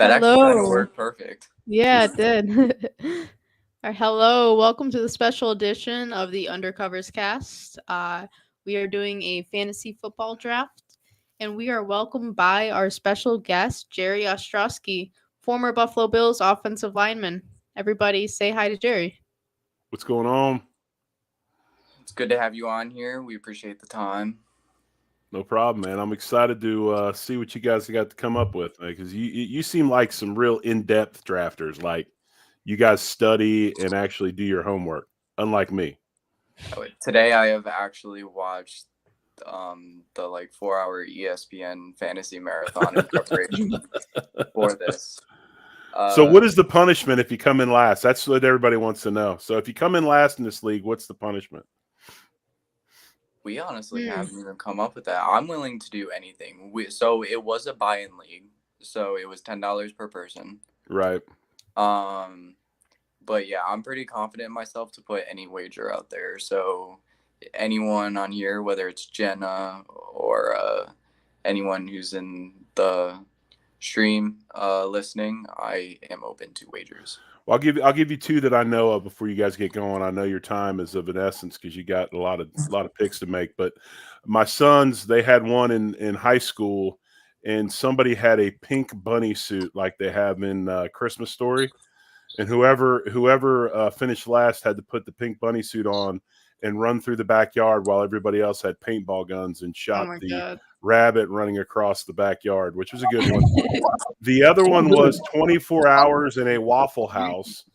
That actually kind of Hello. worked perfect. Yeah, it did. Hello. Welcome to the special edition of the Undercovers cast. We are doing a fantasy football draft, and we are welcomed by our special guest, Jerry Ostroski, former Buffalo Bills offensive lineman. Everybody say hi to Jerry. What's going on? It's good to have you on here. We appreciate the time. No problem, man. I'm excited to see what you guys got to come up with, because you seem like some real in-depth drafters. Like you guys study and actually do your homework, unlike me. Today I have actually watched the 4-hour ESPN fantasy marathon in preparation for this. So what is the punishment if you come in last? That's what everybody wants to know. So if you come in last in this league, what's the punishment? We honestly haven't even come up with that. I'm willing to do anything. So it was a buy-in league, so it was $10 per person. Right. But yeah, I'm pretty confident in myself to put any wager out there. So anyone on here, whether it's Jenna or anyone who's in the stream listening, I am open to wagers. Well, I'll give you two that I know of before you guys get going. I know your time is of an essence because you got a lot of picks to make. But my sons, they had one in high school, and somebody had a pink bunny suit like they have in Christmas Story, and whoever finished last had to put the pink bunny suit on and run through the backyard while everybody else had paintball guns and shot the rabbit running across the backyard, which was a good one. The other one was 24 hours in a Waffle House,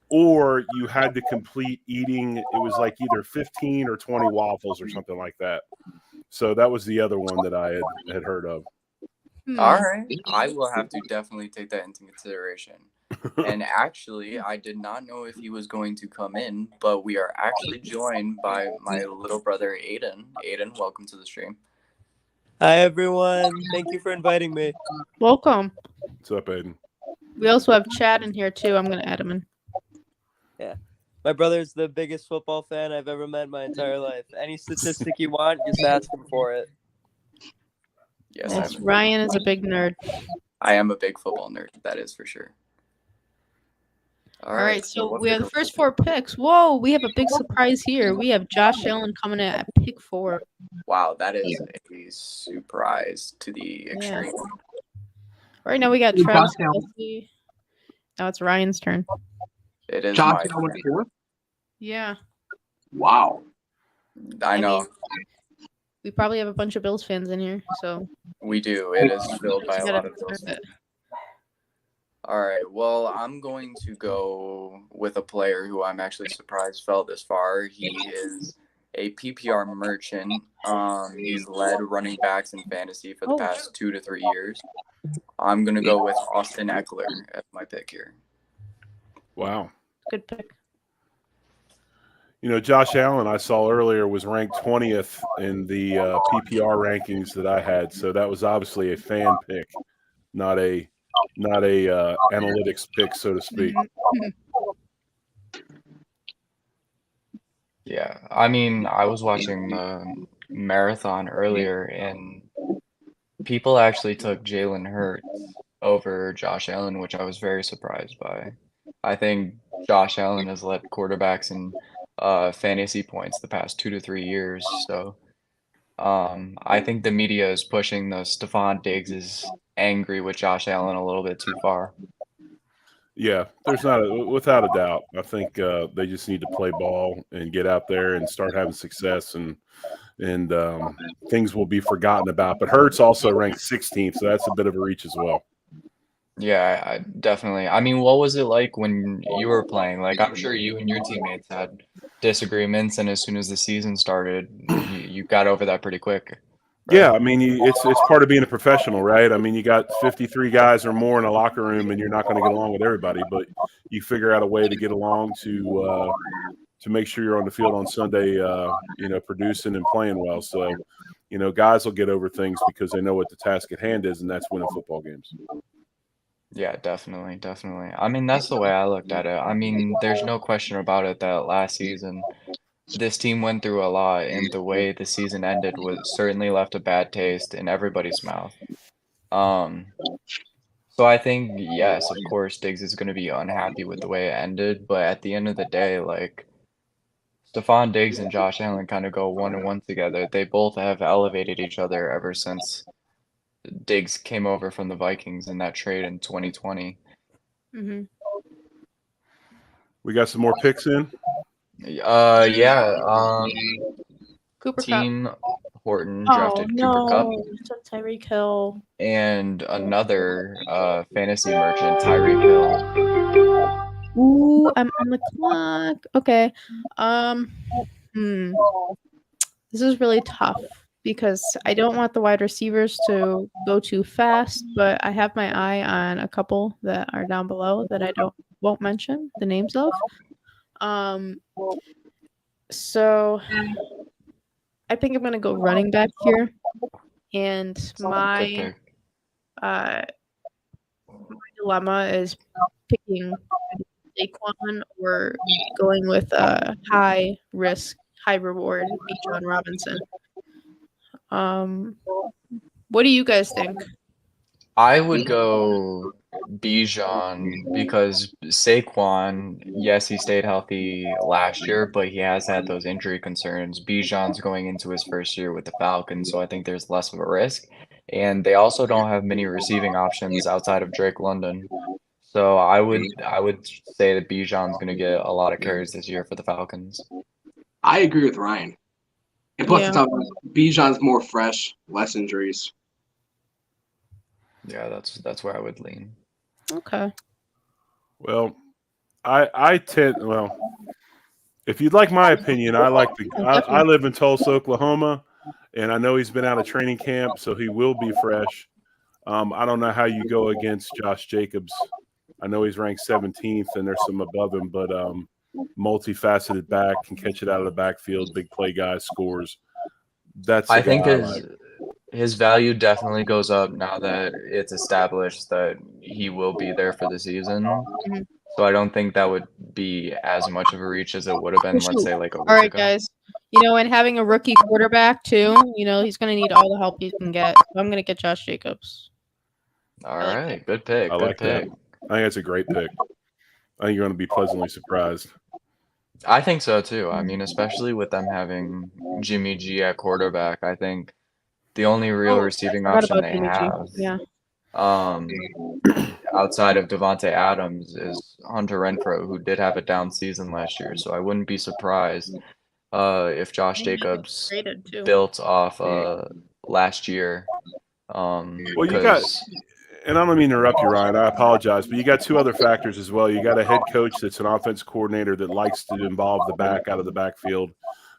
or you had to complete eating. It was like either 15 or 20 waffles or something like that. So that was the other one that I had heard of. All right. I will have to definitely take that into consideration. And actually, I did not know if he was going to come in, but we are actually joined by my little brother, Aiden. Aiden, welcome to the stream. Hi, everyone. Thank you for inviting me. Welcome. What's up, Aiden? We also have Chad in here, too. I'm going to add him in. Yeah. My brother's the biggest football fan I've ever met in my entire life. Any statistic you want, just ask him for it. Yes, Ryan is a big nerd. I am a big football nerd. That is for sure. All right, so we have the first 4 picks. Whoa, we have a big surprise here. We have Josh Allen coming in at pick 4. Wow, that is a surprise to the extreme. Right now we got Travis Kelce. Now it's Ryan's turn. It is Josh Allen 4th? Yeah. Wow. I know. We probably have a bunch of Bills fans in here, so. We do. It is filled by a lot of Bills fans. All right. Well, I'm going to go with a player who I'm actually surprised fell this far. He is a PPR merchant. He's led running backs in fantasy for the past 2 to 3 years. I'm going to go with Austin Eckler as my pick here. Wow. Good pick. You know, Josh Allen, I saw earlier, was ranked 20th in the PPR rankings that I had. So that was obviously a fan pick, not a analytics pick, so to speak. Yeah, I mean, I was watching the marathon earlier, and people actually took Jalen Hurts over Josh Allen, which I was very surprised by. I think Josh Allen has led quarterbacks in fantasy points the past 2 to 3 years, so I think the media is pushing the Stephon Diggs is angry with Josh Allen a little bit too far. Yeah, there's without a doubt. I think they just need to play ball and get out there and start having success, and things will be forgotten about. But Hurts also ranked 16th, so that's a bit of a reach as well. Yeah, I definitely. I mean, what was it like when you were playing? Like, I'm sure you and your teammates had disagreements, and as soon as the season started, you got over that pretty quick. Right? Yeah, I mean, it's part of being a professional, right? I mean, you got 53 guys or more in a locker room, and you're not going to get along with everybody, but you figure out a way to get along to make sure you're on the field on Sunday, producing and playing well. So, guys will get over things because they know what the task at hand is, and that's winning football games. Yeah, definitely. I mean, that's the way I looked at it. I mean, there's no question about it that last season this team went through a lot, and the way the season ended was certainly left a bad taste in everybody's mouth. So I think, yes, of course, Diggs is going to be unhappy with the way it ended, but at the end of the day, like, Stephon Diggs and Josh Allen kind of go 1-1 together. They both have elevated each other ever since Diggs came over from the Vikings in that trade in 2020. Mm-hmm. We got some more picks in. Yeah, Cooper Cup. Team Horton Oh drafted Cooper Cup no, so Tyreek Hill. and another fantasy merchant, Tyreek Hill. Ooh, I'm on the clock. Okay. Hmm. This is really tough because I don't want the wide receivers to go too fast, but I have my eye on a couple that are down below that I won't mention the names of. So I think I'm gonna go running back here, and Good my pick. dilemma is picking Saquon or going with a high risk, high reward Bijan Robinson. What do you guys think? I would go Bijan because Saquon, yes, he stayed healthy last year, but he has had those injury concerns. Bijan's going into his first year with the Falcons, so I think there's less of a risk. And they also don't have many receiving options outside of Drake London. So I would say that Bijan's going to get a lot of carries this year for the Falcons. I agree with Ryan. And plus, Yeah. it's Bijan's more fresh, less injuries. Yeah, that's where I would lean. Okay. Well, I tend if you'd like my opinion, I like I live in Tulsa, Oklahoma, and I know he's been out of training camp, so he will be fresh. I don't know how you go against Josh Jacobs. I know he's ranked 17th, and there's some above him, but multifaceted back, can catch it out of the backfield, big play guy, scores. That's the I think guy I like. his value definitely goes up now that it's established that he will be there for the season. Mhm. So I don't think that would be as much of a reach as it would have been, let's say, like a All week right, ago. guys. And having a rookie quarterback too, he's going to need all the help he can get. So I'm going to get Josh Jacobs. All I like right, that. good pick. I Good like that. pick. I think that's a great pick. I think you're going to be pleasantly surprised. I think so too. I mean, especially with them having Jimmy G at quarterback, I think the only real receiving Forgot option about they Jimmy G. have, Yeah. outside of Devontae Adams, is Hunter Renfrow, who did have a down season last year. So I wouldn't be surprised if Josh Jacobs Traded too. built off last year. Well, you got, Because and I don't mean to interrupt you, Ryan. I apologize, but you got two other factors as well. You got a head coach that's an offense coordinator that likes to involve the back out of the backfield.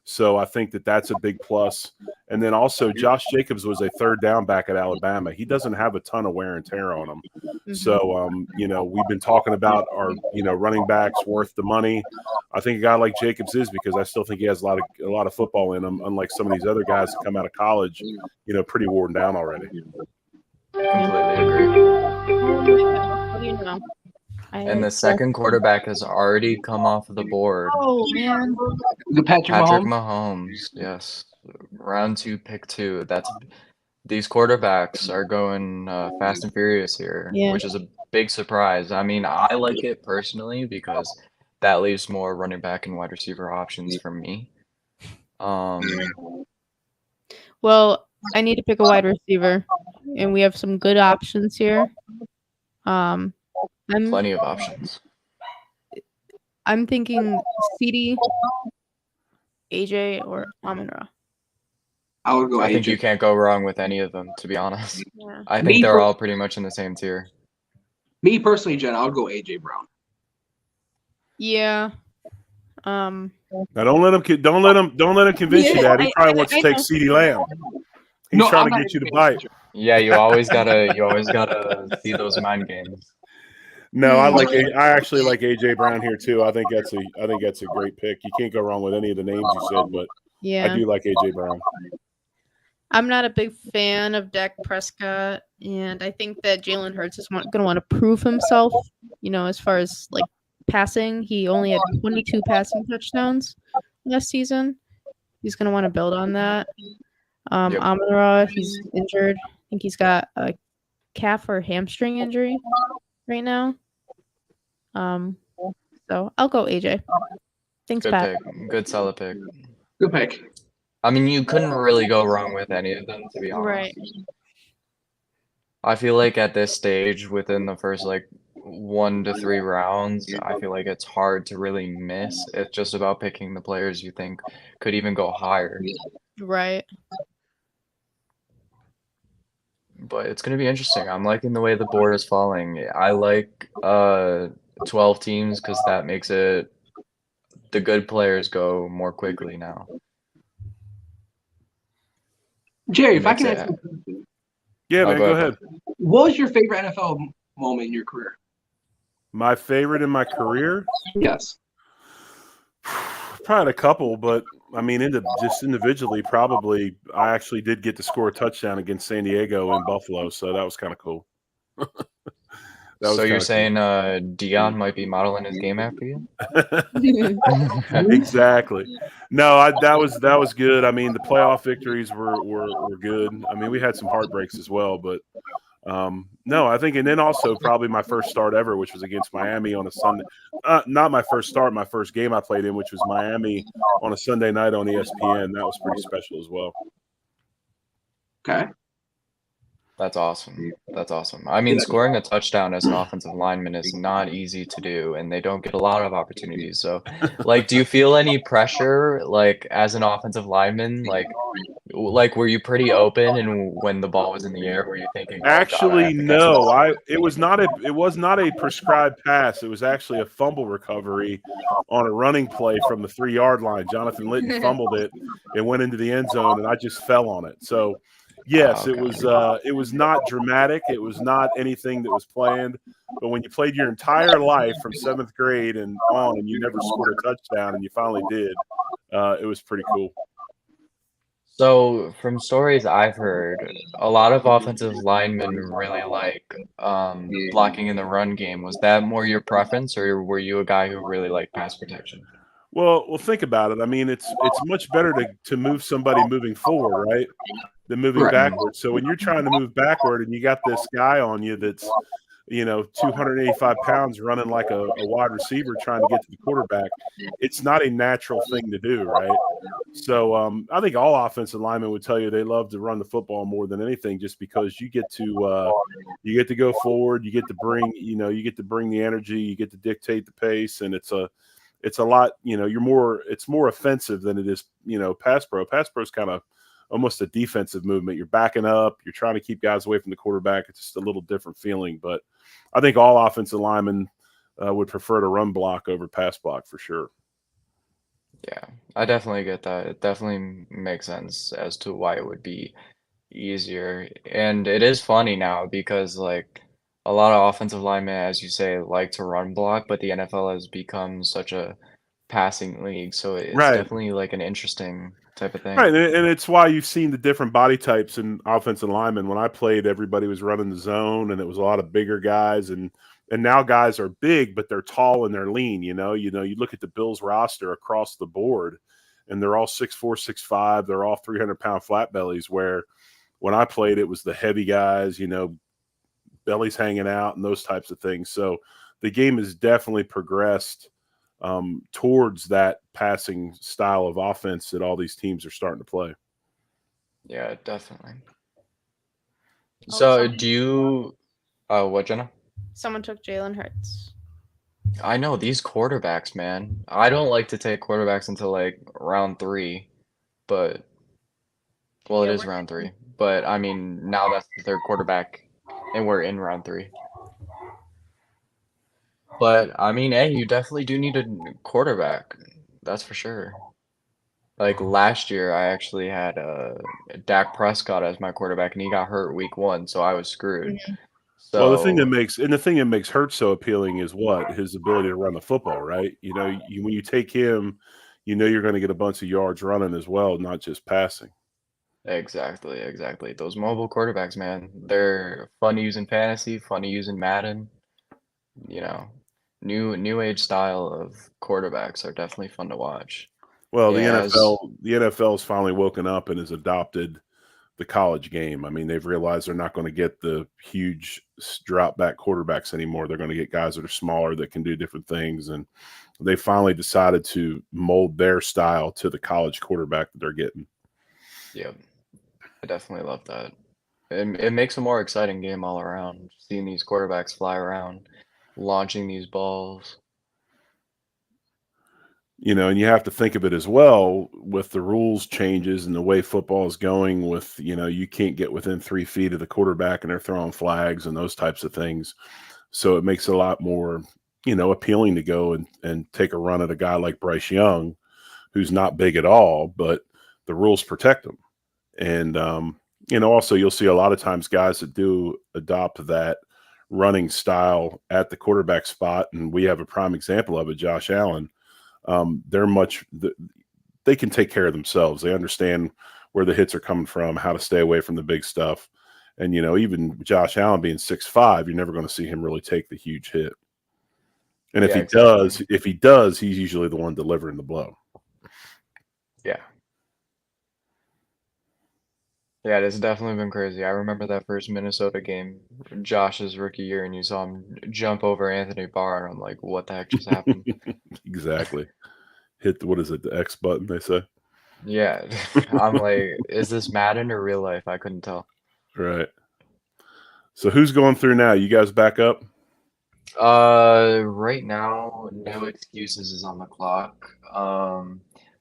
So I think that's a big plus. And then also, Josh Jacobs was a third down back at Alabama. He doesn't have a ton of wear and tear on him. Mhm. So, we've been talking about our, running backs worth the money. I think a guy like Jacobs is, because I still think he has a lot of football in him, unlike some of these other guys that come out of college, pretty worn down already. completely agree. What do you know? And the second quarterback has already come off the board. Oh man. The Patrick Mahomes, yes. Round 2, pick 2. These quarterbacks are going fast and furious here, Yeah. which is a big surprise. I mean, I like it personally because that leaves more running back and wide receiver options for me. Well, I need to pick a wide receiver, and we have some good options here. Plenty of options. I'm thinking CD, AJ, or Amon-Ra. I would go I think AJ. you can't go wrong with any of them, to be honest. Yeah. I think they're all pretty much in the same tier. Me personally, Jen, I would go AJ Brown. Yeah. Now don't let him convince you that he probably wants to take CeeDee Lamb. He's trying to get you to bite. Yeah, you always gotta see those mind games. No, I actually like AJ Brown here too. I think that's a great pick. You can't go wrong with any of the names you said, but Yeah. I do like AJ Brown. I'm not a big fan of Dak Prescott, and I think that Jalen Hurts is going to want to prove himself. As far as like passing, he only had 22 passing touchdowns last season. He's going to want to build on that. Yep. Amon-Ra, he's injured. I think he's got a calf or hamstring injury right now. So I'll go AJ. Thanks, Good Pat. pick. Good solid pick. Good pick. I mean, you couldn't really go wrong with any of them, to be honest. Right. I feel like at this stage, within the first like 1 to 3 rounds, I feel like it's hard to really miss. It's just about picking the players you think could even go higher. Right. But it's going to be interesting. I'm liking the way the board is falling. I like 12 teams because that makes it the good players go more quickly now. Jerry, if I Makes can it- ask you a question, Yeah, Oh, man, go ahead. what was your favorite NFL moment in your career? My favorite in my career? Yes. Probably had a couple, but I mean, just individually, probably I actually did get to score a touchdown against San Diego in Buffalo, so that was kind of cool. So you're kinda saying Dion might be modeling his game after you? Exactly. No, that was good. I mean, the playoff victories were good. I mean, we had some heartbreaks as well, but no, I think, and then also probably my first start ever, which was against Miami on a Sunday. Not my first start, my first game I played in, which was Miami on a Sunday night on ESPN. That was pretty special as well. Okay. That's awesome. That's awesome. I mean, scoring a touchdown as an offensive lineman is not easy to do, and they don't get a lot of opportunities. So, like, do you feel any pressure, like, as an offensive lineman? Like, were you pretty open, and when the ball was in the air, were you thinking, "Oh God, I Actually, have to catch no. this"? It was not a prescribed pass. It was actually a fumble recovery on a running play from the 3-yard line. Jonathan Litton fumbled it and went into the end zone, and I just fell on it. So, yes, Okay. it was not dramatic. It was not anything that was planned. But when you played your entire life from 7th grade and on, and you never scored a touchdown, and you finally did, it was pretty cool. So, from stories I've heard, a lot of offensive linemen really like blocking in the run game. Was that more your preference, or were you a guy who really liked pass protection? Well, think about it. I mean, it's much better to move somebody moving forward, right, than moving Right. backwards. So when you're trying to move backward and you got this guy on you that's 285 pounds running like a wide receiver trying to get to the quarterback, it's not a natural thing to do, right? So I think all offensive linemen would tell you they love to run the football more than anything, just because you get to go forward, you get to bring the energy, you get to dictate the pace, and it's a lot, it's more offensive than it is, pass pro. Pass pro is kind of almost a defensive movement. You're backing up, you're trying to keep guys away from the quarterback. It's just a little different feeling. But I think all offensive linemen would prefer to run block over pass block for sure. Yeah, I definitely get that. It definitely makes sense as to why it would be easier. And it is funny now because like a lot of offensive linemen, as you say, like to run block, but the NFL has become such a passing league. So it's Right. definitely like an interesting type of thing. Right, and it's why you've seen the different body types in offensive linemen. When I played, everybody was running the zone, and it was a lot of bigger guys, and now guys are big, but they're tall and they're lean. You look at the Bills roster across the board, and they're all 6'4", 6'5". They're all 300-pound flat bellies. Where when I played, it was the heavy guys, bellies hanging out and those types of things. So the game has definitely progressed towards that passing style of offense that all these teams are starting to play. Yeah, definitely. Oh, So do you what, Jenna? Someone took Jalen Hurts. I know these quarterbacks, man. I don't like to take quarterbacks until like round 3, but well, it Yeah, is round 3. But I mean, now that's the third quarterback, and we're in round 3. But I mean, hey, you definitely do need a quarterback. That's for sure. Like last year, I actually had Dak Prescott as my quarterback, and he got hurt week 1, so I was screwed. Well, the thing that So makes Hurts so appealing is what? His ability to run the football, right? When you take him, you're going to get a bunch of yards running as well, not just passing. exactly, exactly. Those mobile quarterbacks, man, they're fun to use in fantasy, fun to use in Madden. You know, new age style of quarterbacks are definitely fun to watch. Well, Yeah, as the NFL's finally woken up and has adopted the college game. I mean, they've realized they're not going to get the huge drop back quarterbacks anymore. They're going to get guys that are smaller that can do different things. And they finally decided to mold their style to the college quarterback that they're getting. Yep. I definitely love that. It makes a more exciting game all around, seeing these quarterbacks fly around, launching these balls. And you have to think of it as well with the rules changes and the way football is going with, you can't get within 3 feet of the quarterback and they're throwing flags and those types of things. So it makes it a lot more, appealing to go and take a run at a guy like Bryce Young, who's not big at all, but the rules protect him. And, also you'll see a lot of times guys that do adopt that running style at the quarterback spot. And we have a prime example of it, Josh Allen. They can take care of themselves. They understand where the hits are coming from, how to stay away from the big stuff. And, even Josh Allen being 6'5", you're never going to see him really take the huge hit. And if Yeah, he exactly. does, he's usually the one delivering the blow. Yeah. Yeah, it's definitely been crazy. I remember that first Minnesota game, Josh's rookie year, and you saw him jump over Anthony Barr, and I'm like, what the heck just happened? Exactly. Hit the X button, they say. Yeah. I'm like, is this Madden or real life? I couldn't tell. Right. So who's going through now? You guys back up? Right now, no excuses is on the clock.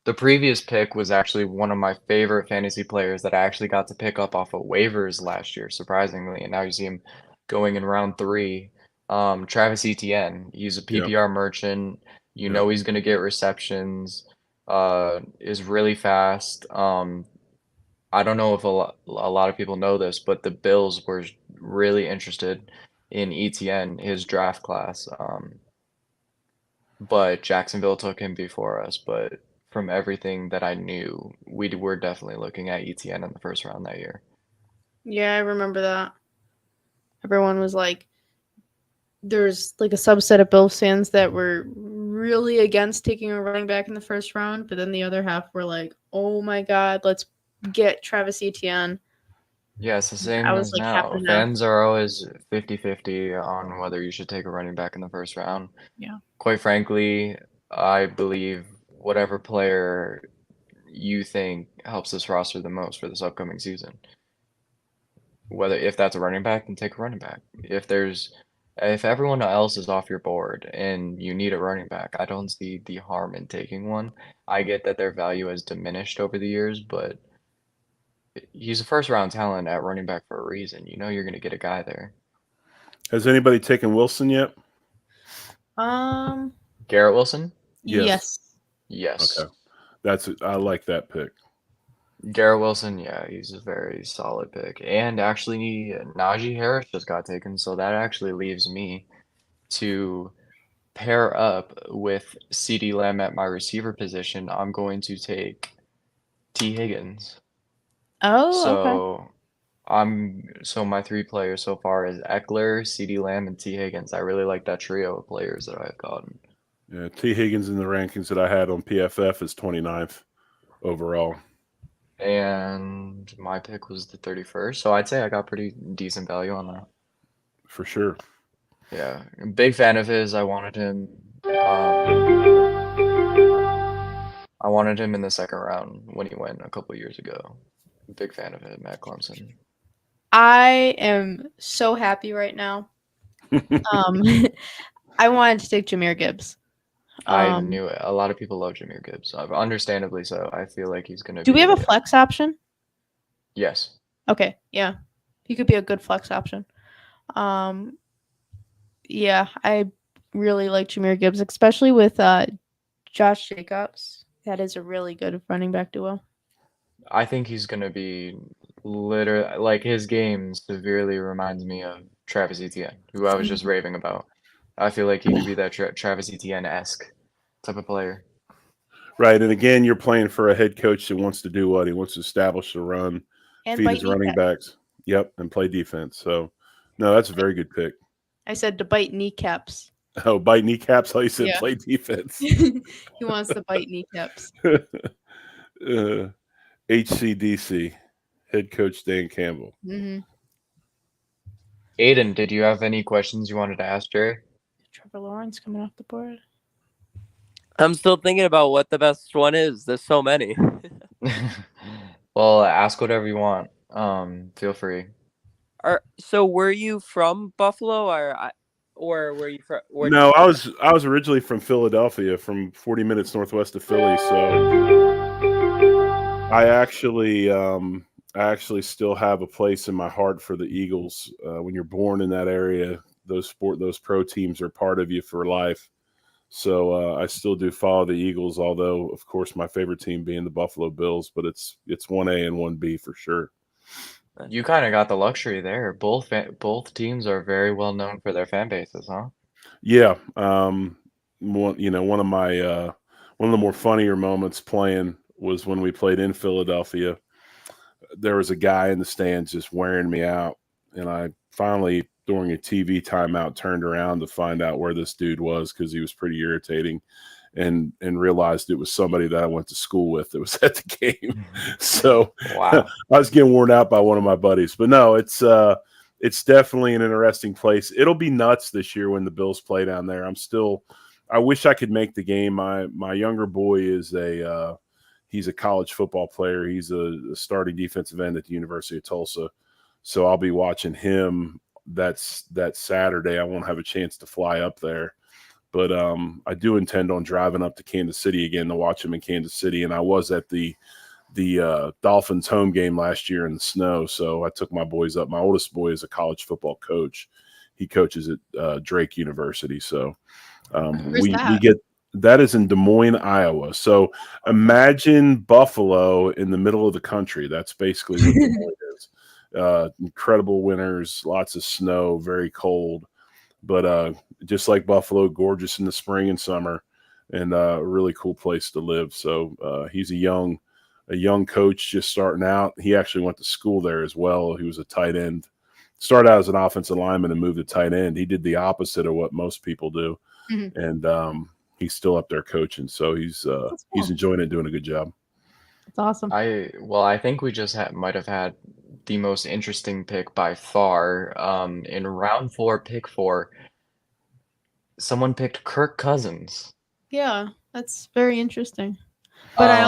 The previous pick was actually one of my favorite fantasy players that I actually got to pick up off of waivers last year, surprisingly, and now you see him going in round 3. Travis Etienne, he's a Yeah. PPR merchant. You Yeah. know he's gonna get receptions. Is really fast. I don't know if a lot of people know this, but the Bills were really interested in ETN, his draft class. But Jacksonville took him before us. But from everything that I knew, we were definitely looking at ETN in the first round that year. Yeah, I remember that. Everyone was like, there's like a subset of Bills fans that were really against taking a running back in the first round, but then the other half were like, oh my God, let's get Travis Etienne. Yeah, it's the I same was as like half now. and half. Fans are always 50-50 on whether you should take a running back in the first round. Yeah. Quite frankly, I believe whatever player you think helps this roster the most for this upcoming season. If that's a running back, then take a running back. If everyone else is off your board and you need a running back, I don't see the harm in taking one. I get that their value has diminished over the years, but he's a first round talent at running back for a reason. You know you're gonna get a guy there. Has anybody taken Wilson yet? Garrett Wilson? Yes. Yes. Okay. I like that pick. Garrett Wilson, yeah, he's a very solid pick. And actually, Najee Harris just got taken, so that actually leaves me to pair up with CeeDee Lamb at my receiver position. I'm going to take T. Higgins. Oh, okay. So my 3 players so far is Eckler, CeeDee Lamb, and T. Higgins. I really like that trio of players that I've gotten. Yeah, T. Higgins in the rankings that I had on PFF is 29th overall. And my pick was the 31st, so I'd say I got pretty decent value on that. For sure. Yeah, big fan of his. I wanted him in the second round when he went a couple years ago. Big fan of him at Clemson. I am so happy right now. I wanted to take Jahmyr Gibbs. I knew it. A lot of people love Jahmyr Gibbs, understandably so. I feel like he's going to be. Do we have a flex option? Yes. Okay, yeah. He could be a good flex option. Yeah, I really like Jahmyr Gibbs, especially with Josh Jacobs. That is a really good running back duo. I think he's going to be literally, like, his game severely reminds me of Travis Etienne, who I was just raving about. I feel like he could be that Travis Etienne-esque type of player. Right, and again, you're playing for a head coach that wants to do what? He wants to establish the run, And feed his running backs. Yep, and play defense. So, no, that's a very good pick. I said to bite kneecaps. Oh, bite kneecaps. How you said Yeah. play defense. He wants to bite kneecaps. HCDC, head coach Dan Campbell. Mm-hmm. Aiden, did you have any questions you wanted to ask Jerry? Trevor Lawrence coming off the board. I'm still thinking about what the best one is. There's so many. Well, ask whatever you want. Feel free. So were you from Buffalo or were you from? No, I was originally from Philadelphia, from 40 minutes northwest of Philly. So I actually still have a place in my heart for the Eagles. When you're born in that area, those pro teams are part of you for life. So I still do follow the Eagles, although of course my favorite team being the Buffalo Bills, but it's 1A and 1B for sure. You kind of got the luxury there. Both teams are very well known for their fan bases, huh? Yeah. One of the more funnier moments playing was when we played in Philadelphia. There was a guy in the stands just wearing me out, and I finally, during a TV timeout, turned around to find out where this dude was because he was pretty irritating, and realized it was somebody that I went to school with that was at the game. So Wow. I was getting worn out by one of my buddies. But no, it's definitely an interesting place. It'll be nuts this year when the Bills play down there. I wish I could make the game. My younger boy is he's a college football player. He's a starting defensive end at the University of Tulsa. So I'll be watching him that Saturday. I won't have a chance to fly up there. But I do intend on driving up to Kansas City again to watch him in Kansas City. And I was at the Dolphins home game last year in the snow. So I took my boys up. My oldest boy is a college football coach. He coaches at Drake University. So we get that is in Des Moines, Iowa. So imagine Buffalo in the middle of the country. That's basically what Des Moines is. Incredible winters, lots of snow, very cold. But just like Buffalo, gorgeous in the spring and summer, and a really cool place to live. So he's a young coach just starting out. He actually went to school there as well. He was a tight end. Started out as an offensive lineman and moved to tight end. He did the opposite of what most people do, and he's still up there coaching. So he's enjoying it, doing a good job. That's awesome. I think we just might have had the most interesting pick by far. In round 4, pick 4, someone picked Kirk Cousins. Yeah, that's very interesting. But I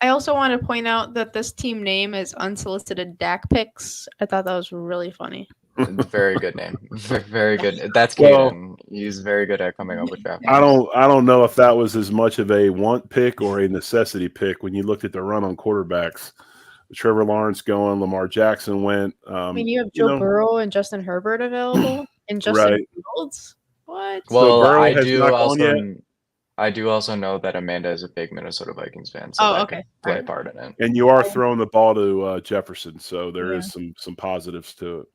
also want to point out that this team name is Unsolicited Dak Picks. I thought that was really funny. Very good name. Very good. That's Well, Caden. He's very good at coming up with draft I names. don't know if that was as much of a want pick or a necessity pick when you looked at the run on quarterbacks. Trevor Lawrence going, Lamar Jackson went. I mean, you have Joe Burrow and Justin Herbert available, and Justin Fields. What? Well, So Burrow has not gone yet. I do also know that Amanda is a big Minnesota Vikings fan, so that could play a part in it. And you are throwing the ball to Jefferson, so there is some positives to it.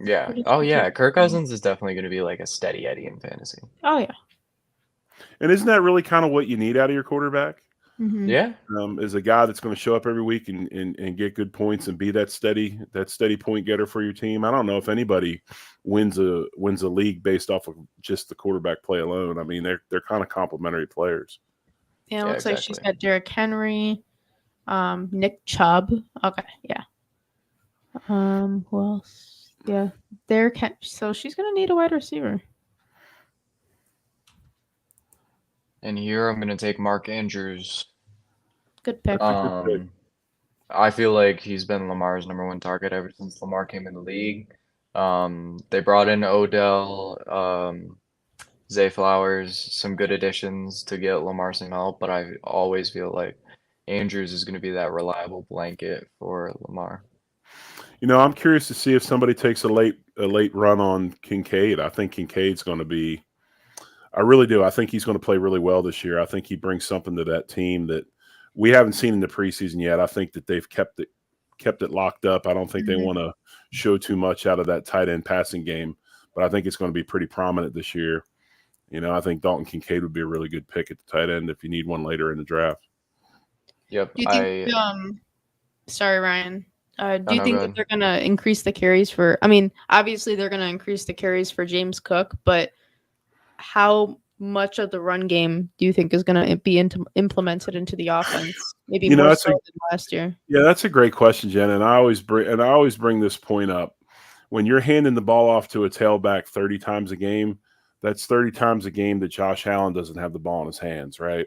Yeah. Oh, yeah. Kirk Cousins is definitely going to be like a steady Eddie in fantasy. Oh, yeah. And isn't that really kind of what you need out of your quarterback? Mm-hmm. Yeah. Is a guy that's going to show up every week and get good points and be that steady point getter for your team. I don't know if anybody wins a league based off of just the quarterback play alone. I mean, they're kind of complementary players. Yeah, it looks like she's got Derrick Henry, Nick Chubb. Okay, yeah. Who else? Yeah, so she's gonna need a wide receiver. And here I'm going to take Mark Andrews. Good pick. I feel like he's been Lamar's #1 target ever since Lamar came in the league. They brought in Odell, Zay Flowers, some good additions to get Lamar some help, but I always feel like Andrews is going to be that reliable blanket for Lamar. You know, I'm curious to see if somebody takes a late run on Kincaid. I think Kincaid's going to be. I really do. I think he's going to play really well this year. I think he brings something to that team that we haven't seen in the preseason yet. I think that they've kept it locked up. I don't think they want to show too much out of that tight end passing game, but I think it's going to be pretty prominent this year. You know, I think Dalton Kincaid would be a really good pick at the tight end if you need one later in the draft. Yep. Do you think? Sorry, Ryan. Do you think that they're going to increase the carries for? I mean, obviously they're going to increase the carries for James Cook, but how much of the run game do you think is going to be implemented into the offense? Maybe You know, more that's so than last year. Yeah, that's a great question, Jen. And I always bring this point up. When you're handing the ball off to a tailback 30 times a game, that's 30 times a game that Josh Allen doesn't have the ball in his hands, right?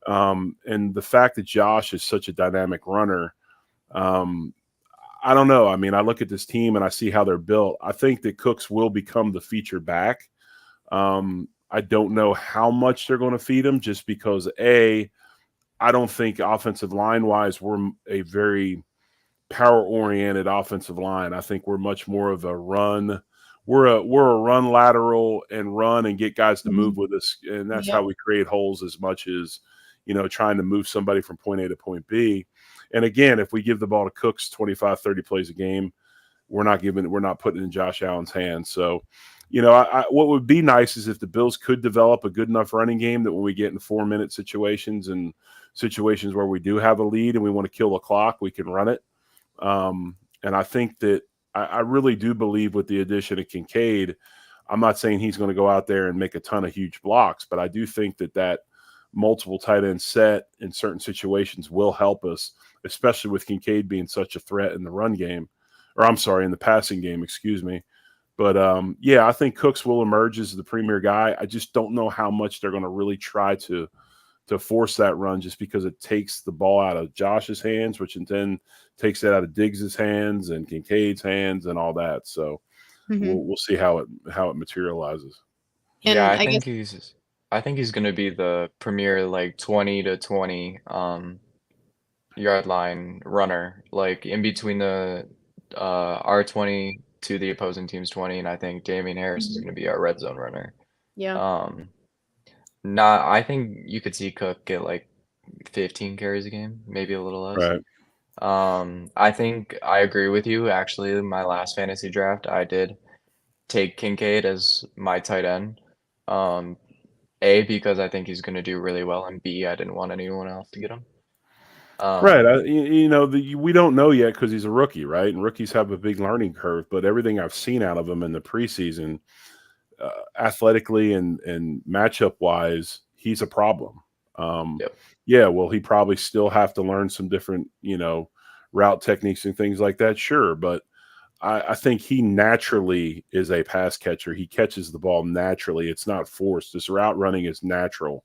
And the fact that Josh is such a dynamic runner, um, I don't know. I mean, I look at this team and I see how they're built. I think that Cooks will become the feature back. I don't know how much they're going to feed him, just because I don't think offensive line wise we're a very power oriented offensive line. I think we're much more of a run. We're a run lateral and run and get guys to move with us, and that's how Yep. we create holes as much as trying to move somebody from point A to point B. And again, if we give the ball to Cooks 25, 30 plays a game, we're not putting it in Josh Allen's hands. So, what would be nice is if the Bills could develop a good enough running game that when we get in 4-minute situations and situations where we do have a lead and we want to kill the clock, we can run it. And I think that I really do believe with the addition of Kincaid, I'm not saying he's going to go out there and make a ton of huge blocks, but I do think that multiple tight end set in certain situations will help us, especially with Kincaid being such a threat in the run game, or I'm sorry, in the passing game, excuse me. But I think Cooks will emerge as the premier guy. I just don't know how much they're going to really try to force that run, just because it takes the ball out of Josh's hands, which then takes it out of Diggs's hands and Kincaid's hands and all that. So we'll see how it materializes. Yeah, And I guess I think he's gonna be the premier like 20 to 20 yard line runner, like in between the our 20 to the opposing team's 20, and I think Damian Harris is gonna be our red zone runner. yeah. Um, I think you could see Cook get like 15 carries a game, maybe a little less. Right. I think I agree with you. Actually, in my last fantasy draft, I did take Kincaid as my tight end. Um, A, because I think he's going to do really well, and B, I didn't want anyone else to get him. Right. We don't know yet because he's a rookie, right? And rookies have a big learning curve. But everything I've seen out of him in the preseason, athletically and matchup wise, he's a problem. Yep. Yeah, will he probably still have to learn some different, route techniques and things like that? Sure. But I think he naturally is a pass catcher. He catches the ball naturally. It's not forced. This route running is natural.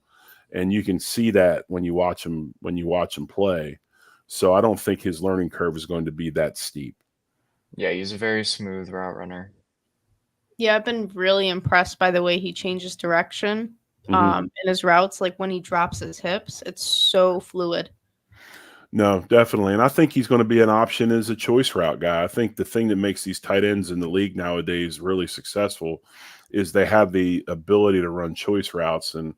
And you can see that when you watch him play. So I don't think his learning curve is going to be that steep. Yeah, he's a very smooth route runner. Yeah, I've been really impressed by the way he changes direction Mhm. in his routes. Like when he drops his hips, it's so fluid. No, definitely. And I think he's going to be an option as a choice route guy. I think the thing that makes these tight ends in the league nowadays really successful is they have the ability to run choice routes. And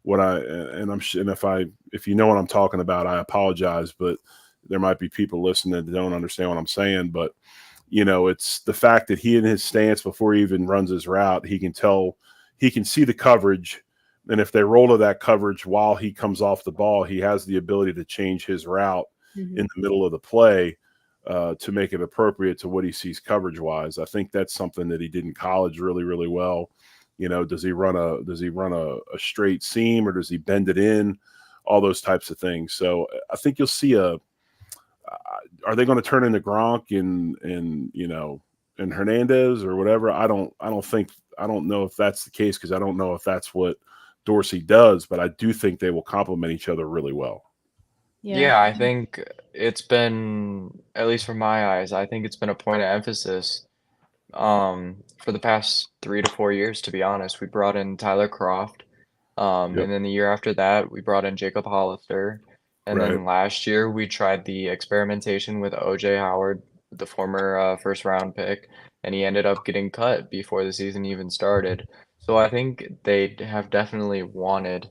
if you know what I'm talking about, I apologize, but there might be people listening that don't understand what I'm saying. But it's the fact that he in his stance before he even runs his route, he can see the coverage. And if they roll to that coverage while he comes off the ball, he has the ability to change his route in the middle of the play to make it appropriate to what he sees coverage wise. I think that's something that he did in college really, really well. Does he run a straight seam, or does he bend it in? All those types of things. So I think you'll see are they going to turn into Gronk and Hernandez or whatever? I don't know if that's the case, because I don't know if that's what Dorsey does, but I do think they will complement each other really well. Yeah, I think it's been, at least from my eyes, I think it's been a point of emphasis for the past 3 to 4 years, to be honest. We brought in Tyler Croft, Yep. and then the year after that, we brought in Jacob Hollister. And Right. then last year, we tried the experimentation with OJ Howard, the former first round pick, and he ended up getting cut before the season even started. So I think they have definitely wanted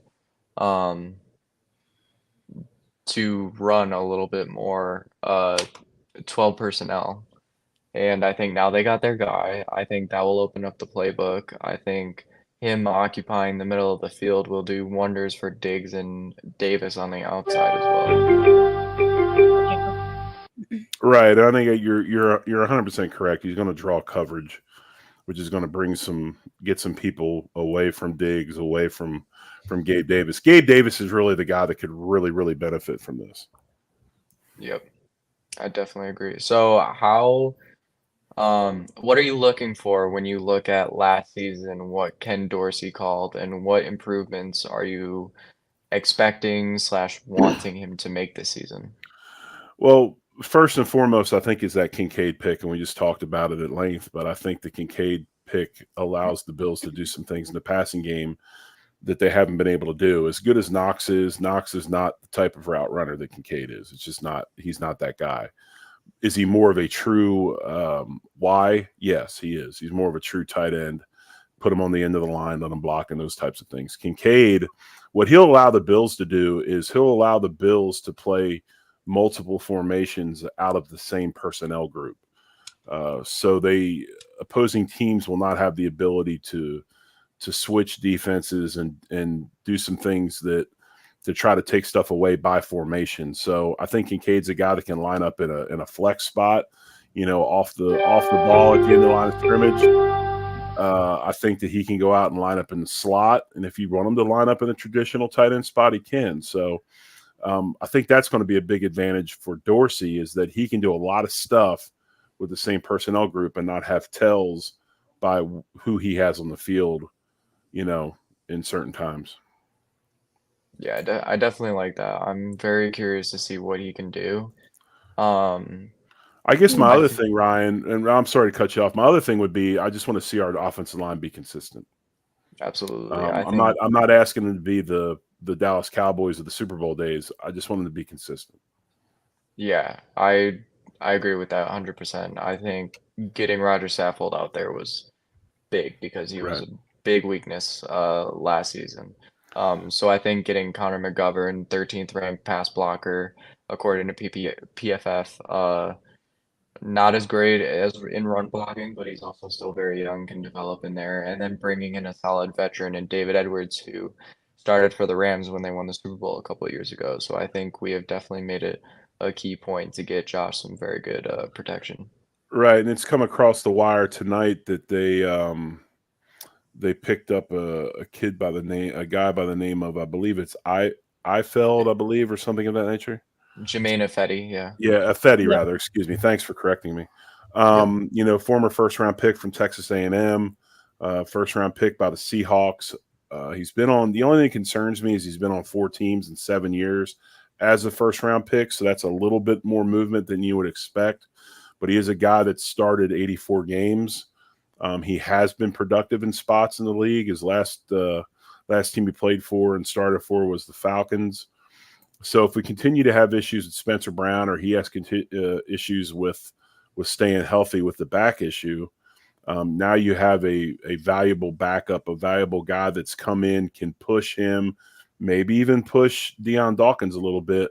to run a little bit more 12 personnel. And I think now they got their guy. I think that will open up the playbook. I think him occupying the middle of the field will do wonders for Diggs and Davis on the outside as well. Right. I think you're 100% correct. He's going to draw coverage, which is going to get some people away from Diggs, away from Gabe Davis. Gabe Davis is really the guy that could really, really benefit from this. Yep, I definitely agree. So what are you looking for when you look at last season, what Ken Dorsey called, and what improvements are you expecting / wanting him to make this season? Well, first and foremost, I think is that Kincaid pick, and we just talked about it at length, but I think the Kincaid pick allows the Bills to do some things in the passing game that they haven't been able to do. As good as Knox is not the type of route runner that Kincaid is. It's just not. He's not that guy. Is he more of a true Y? Yes, he is. He's more of a true tight end. Put him on the end of the line, let him block, and those types of things. Kincaid, what he'll allow the Bills to do is he'll allow the Bills to play multiple formations out of the same personnel group. So opposing teams will not have the ability to switch defenses and do some things to try to take stuff away by formation. So I think Kincaid's a guy that can line up in a flex spot, off the ball at the end of the line of scrimmage. I think that he can go out and line up in the slot, and if you want him to line up in a traditional tight end spot, he can. So I think that's going to be a big advantage for Dorsey, is that he can do a lot of stuff with the same personnel group and not have tells by who he has on the field, in certain times. Yeah, I definitely like that. I'm very curious to see what he can do. I guess my I other think thing, Ryan, and I'm sorry to cut you off. My other thing would be I just want to see our offensive line be consistent. absolutely. I'm not asking them to be the Dallas Cowboys of the Super Bowl days. I just want them to be consistent. Yeah, I agree with that 100%. I think getting Roger Saffold out there was big because he was Right. a big weakness last season. So I think getting Connor McGovern, 13th ranked pass blocker according to PFF, not as great as in run blocking, but he's also still very young, can develop in there. And then bringing in a solid veteran in David Edwards, who started for the Rams when they won the Super Bowl a couple of years ago. So I think we have definitely made it a key point to get Josh some very good protection. Right, and it's come across the wire tonight that they picked up a guy by the name of, I believe it's Eifeld, I believe, or something of that nature. Jermaine Ifedi, yeah. Yeah, Fetty, Yeah. rather. Excuse me. Thanks for correcting me. Former first-round pick from Texas A&M, first-round pick by the Seahawks. He's been on. The only thing that concerns me is he's been on 4 teams in 7 years as a first-round pick, so that's a little bit more movement than you would expect. But he is a guy that started 84 games. He has been productive in spots in the league. His last team he played for and started for was the Falcons. So if we continue to have issues with Spencer Brown, or he has issues with staying healthy with the back issue, now you have a valuable backup, a valuable guy that's come in, can push him, maybe even push Deion Dawkins a little bit,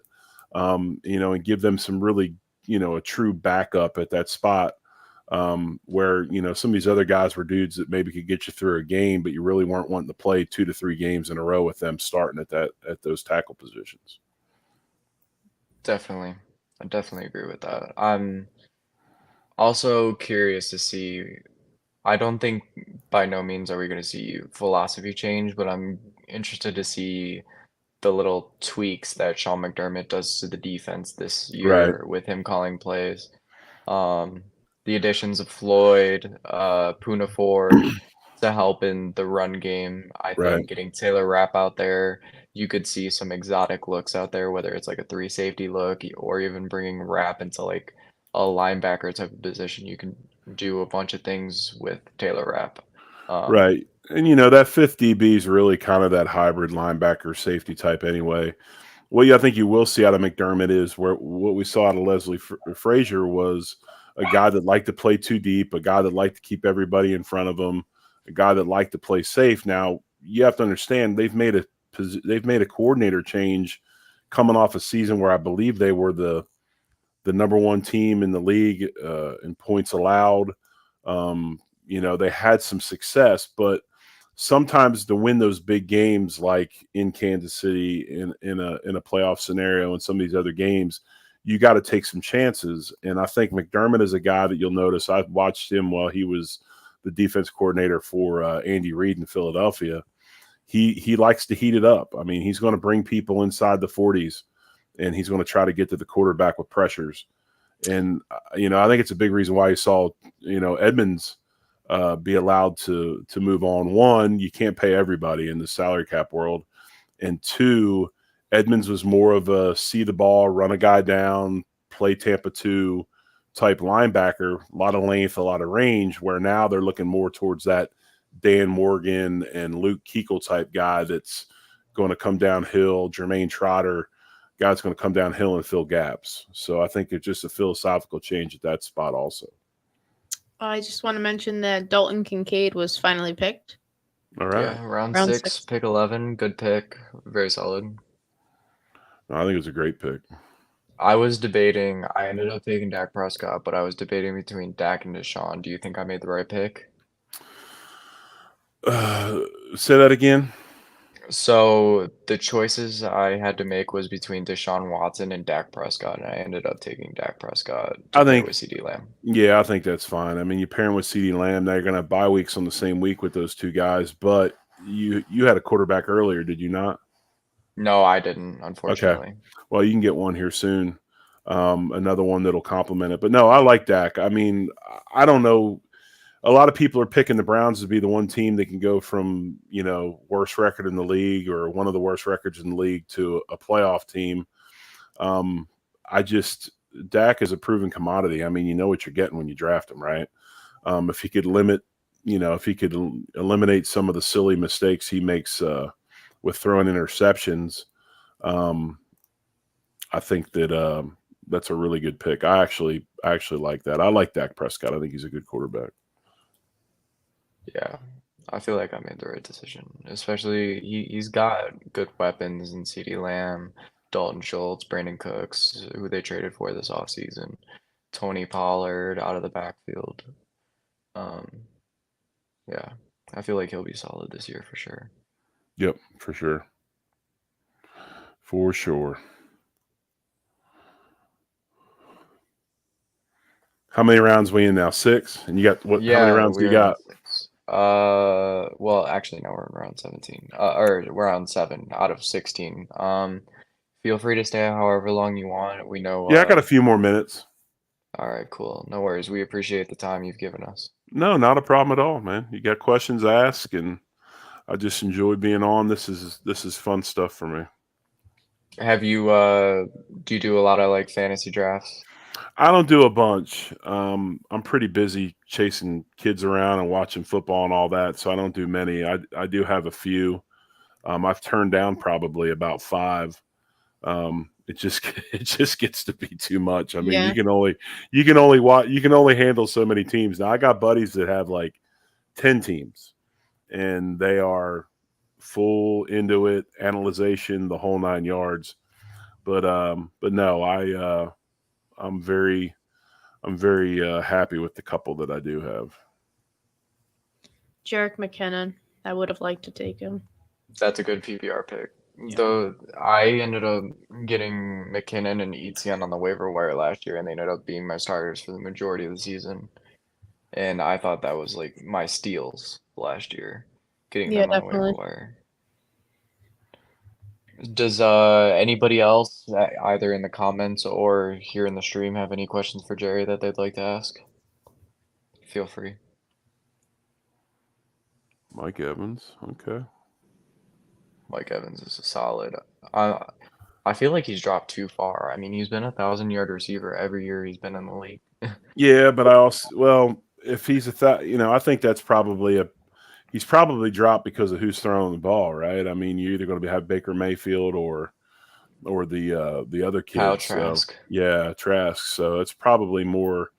and give them some really, a true backup at that spot, where, some of these other guys were dudes that maybe could get you through a game, but you really weren't wanting to play 2 to 3 games in a row with them starting at those tackle positions. Definitely. I definitely agree with that. I'm also curious to see, I don't think by no means are we going to see philosophy change, but I'm interested to see the little tweaks that Sean McDermott does to the defense this year with him calling plays. The additions of Floyd, Puna Ford to help in the run game. I Right. think getting Taylor Rapp out there, you could see some exotic looks out there, whether it's like a 3 safety look or even bringing Rapp into like a linebacker type of position. You can do a bunch of things with Taylor Rapp. Right. And, that 5th DB is really kind of that hybrid linebacker safety type anyway. What I think you will see out of McDermott is what we saw out of Leslie Frazier was a guy that liked to play too deep, a guy that liked to keep everybody in front of him, a guy that liked to play safe. Now, you have to understand they've made a coordinator change coming off a season where I believe they were the number 1 team in the league in points allowed. They had some success, but sometimes to win those big games, like in Kansas City, in a playoff scenario, and some of these other games, you got to take some chances. And I think McDermott is a guy that you'll notice. I've watched him while he was the defense coordinator for Andy Reid in Philadelphia. He likes to heat it up. I mean, he's going to bring people inside the 40s, and he's going to try to get to the quarterback with pressures. And, I think it's a big reason why you saw, Edmonds be allowed to move on. One, you can't pay everybody in the salary cap world. And two, Edmonds was more of a see the ball, run a guy down, play Tampa 2 type linebacker, a lot of length, a lot of range, where now they're looking more towards that Dan Morgan and Luke Kuechly type guy that's going to come downhill, Jermaine Trotter, guy's going to come downhill and fill gaps. So I think it's just a philosophical change at that spot also. I just want to mention that Dalton Kincaid was finally picked. All right. Yeah, round Round 6, six. pick 11, good pick, very solid. I think it was a great pick. I ended up taking Dak Prescott, but I was debating between Dak and Deshaun. Do you think I made the right pick? Say that again. So the choices I had to make was between Deshaun Watson and Dak Prescott, and I ended up taking Dak Prescott to pair with CeeDee Lamb. Yeah, I think that's fine. I mean, you pair him with CeeDee Lamb, now you're going to have bye weeks on the same week with those two guys, but you had a quarterback earlier, did you not? No, I didn't, unfortunately. Okay. Well, you can get one here soon. Another one that'll complement it. But no, I like Dak. I mean, I don't know. A lot of people are picking the Browns to be the one team that can go from, worst record in the league or one of the worst records in the league to a playoff team. Dak is a proven commodity. I mean, you know what you're getting when you draft him, right? If he could eliminate some of the silly mistakes he makes with throwing interceptions, I think that that's a really good pick. I actually like that. I like Dak Prescott. I think he's a good quarterback. Yeah, I feel like I made the right decision. Especially he's got good weapons in CeeDee Lamb, Dalton Schultz, Brandon Cooks, who they traded for this offseason, Tony Pollard out of the backfield. Yeah, I feel like he'll be solid this year for sure. Yep, for sure. For sure. How many rounds we in now? 6? And you got what? Yeah, how many rounds do you got? 6. Well, actually, no, we're in round 17. Or we're on 7 out of 16. Feel free to stay however long you want. We know. Yeah, I got a few more minutes. All right, cool. No worries. We appreciate the time you've given us. No, not a problem at all, man. You got questions, ask, and I just enjoy being on. This is fun stuff for me. Have you do you do a lot of like fantasy drafts? I don't do a bunch. I'm pretty busy chasing kids around and watching football and all that, so I don't do many. I do have a few. I've turned down probably about 5. It just gets to be too much. I mean, Yeah. you can only handle so many teams. Now I got buddies that have like 10 teams, and they are full into it, analyzation, the whole 9 yards. But no, I'm very happy with the couple that I do have. Jerick McKinnon. I would have liked to take him. That's a good PPR pick. Yeah. Though I ended up getting McKinnon and Etienne on the waiver wire last year, and they ended up being my starters for the majority of the season. And I thought that was like my steals last year, getting Yeah, them on the definitely. waiver wire. Does anybody else, either in the comments or here in the stream, have any questions for Jerry that they'd like to ask? Feel free. Mike Evans, okay. Mike Evans is a solid. I feel like he's dropped too far. I mean, he's been a 1,000-yard receiver every year he's been in the league. Yeah, but if he's I think that's probably he's probably dropped because of who's throwing the ball, right? I mean, you're either going to have Baker Mayfield or the other kid. Kyle So, Trask. yeah, Trask. So it's probably more.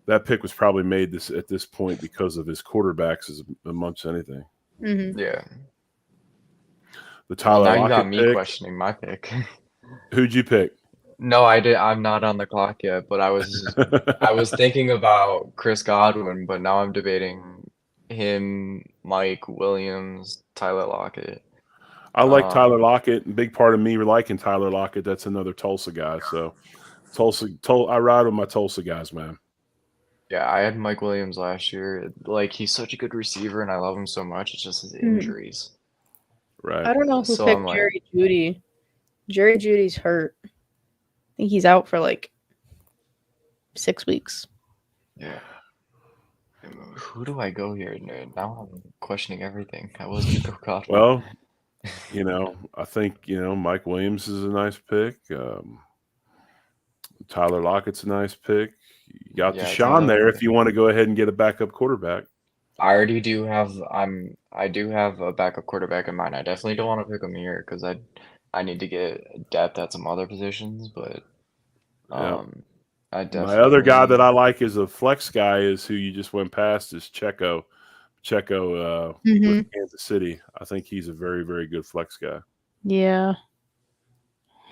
That pick was probably made at this point because of his quarterbacks as much as anything. Mm-hmm. Yeah. The Tyler Well, now you Lockett got me pick. questioning my pick. Who'd you pick? No, I did. I'm not on the clock yet, but I was thinking about Chris Godwin, but now I'm debating him, Mike Williams, Tyler Lockett. I like Tyler Lockett. Big part of me liking Tyler Lockett. That's another Tulsa guy. So I ride with my Tulsa guys, man. Yeah, I had Mike Williams last year. Like, he's such a good receiver, and I love him so much. It's just his injuries. Right. I don't know who So I'm picked like, Jerry Judy. Jerry Judy's hurt. I think he's out for like 6 weeks. yeah. Who do I go here? Now I'm questioning everything. I was gonna go Godwin. Well, I think Mike Williams is a nice pick. Tyler Lockett's a nice pick. You got Yeah, Deshaun there if Tyler. you want to go ahead and get a backup quarterback. I already do have. I do have a backup quarterback in mind. I definitely don't want to pick him here because I need to get depth at some other positions. But Yeah. I My other guy that definitely. I like as a flex guy is who you just went past is Checo. Checo with Mm-hmm. Kansas City. I think he's a very, very good flex guy. Yeah.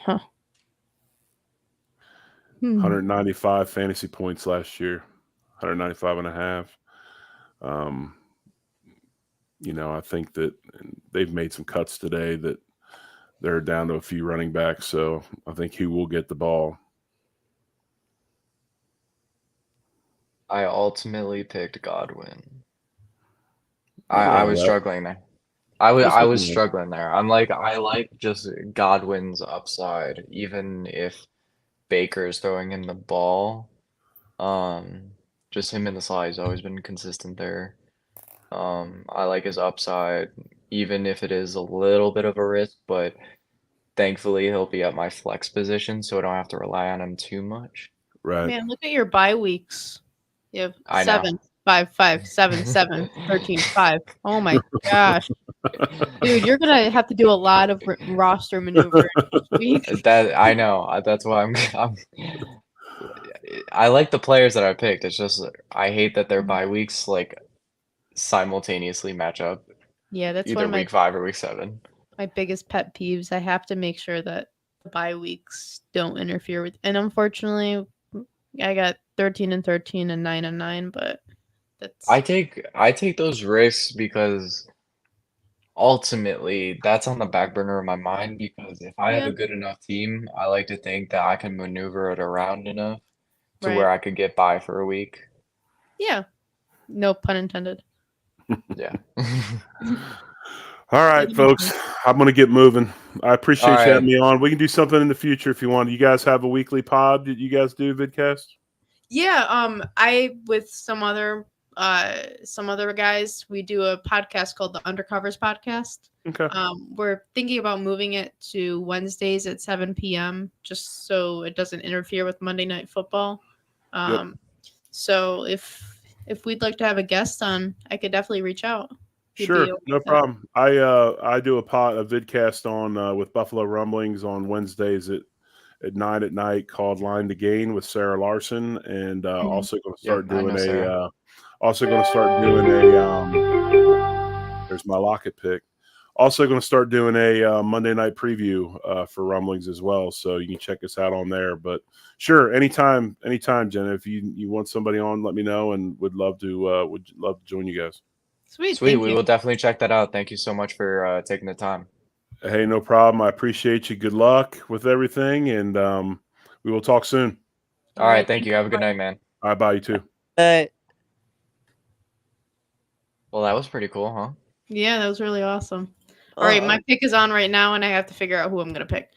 Huh. 195 fantasy points last year, 195 and a half. I think that they've made some cuts today that they're down to a few running backs. So I think he will get the ball. I ultimately picked Godwin. Nothing I wrong with was that. struggling there. I was There's I was nothing wrong. struggling there. I'm like I like just Godwin's upside, even if Baker's throwing him the ball. Um, just him in the slot, he's always been consistent there. I like his upside, even if it is a little bit of a risk, but thankfully he'll be at my flex position, so I don't have to rely on him too much. Right. Man, look at your bye weeks. You have I know. 7, 5, 5, 7, 7, 13, 5. Oh my gosh. Dude, you're gonna have to do a lot of roster maneuvering this week. That I know. That's why I like the players that I picked. It's just I hate that their bye weeks like simultaneously match up Yeah, that's one either of week 5 or week 7. my biggest pet peeves. I have to make sure that the bye weeks don't interfere with. And unfortunately, I got 13 and 13 and 9 and 9, but that's I take those risks because ultimately that's on the back burner of my mind because if I have yeah, a good enough team, I like to think that I can maneuver it around enough to right. where I could get by for a week. Yeah, no pun intended. Yeah. All right, folks. I'm going to get moving. I All appreciate you having right. me on. We can do something in the future if you want. You guys have a weekly pod that you guys do, vidcast? Yeah, I with some other guys, we do a podcast called the Undercovers Podcast. Okay. We're thinking about moving it to Wednesdays at 7 p.m. just so it doesn't interfere with Monday Night Football. Yep. So if we'd like to have a guest on, I could definitely reach out. We'd Sure, be okay no with that. problem. I do a vidcast on with Buffalo Rumblings on Wednesdays at 9 at night called Line to Gain with Sarah Larson, and also going to Yep, start I doing know Sarah. there's my Lockett pick. Also going to start doing a Monday night preview for Rumblings as well, so you can check us out on there. But sure, anytime, Jenna. If you want somebody on, let me know, and would love to join you guys. Sweet, Sweet, thank we you. will definitely check that out. Thank you so much for taking the time. Hey, no problem. I appreciate you. Good luck with everything, and we will talk soon. All right, thank you. Have a good Bye. night, man. Bye, bye, you too. Hey. Well, that was pretty cool, huh? Yeah, that was really awesome. All right, my pick is on right now, and I have to figure out who I'm gonna pick.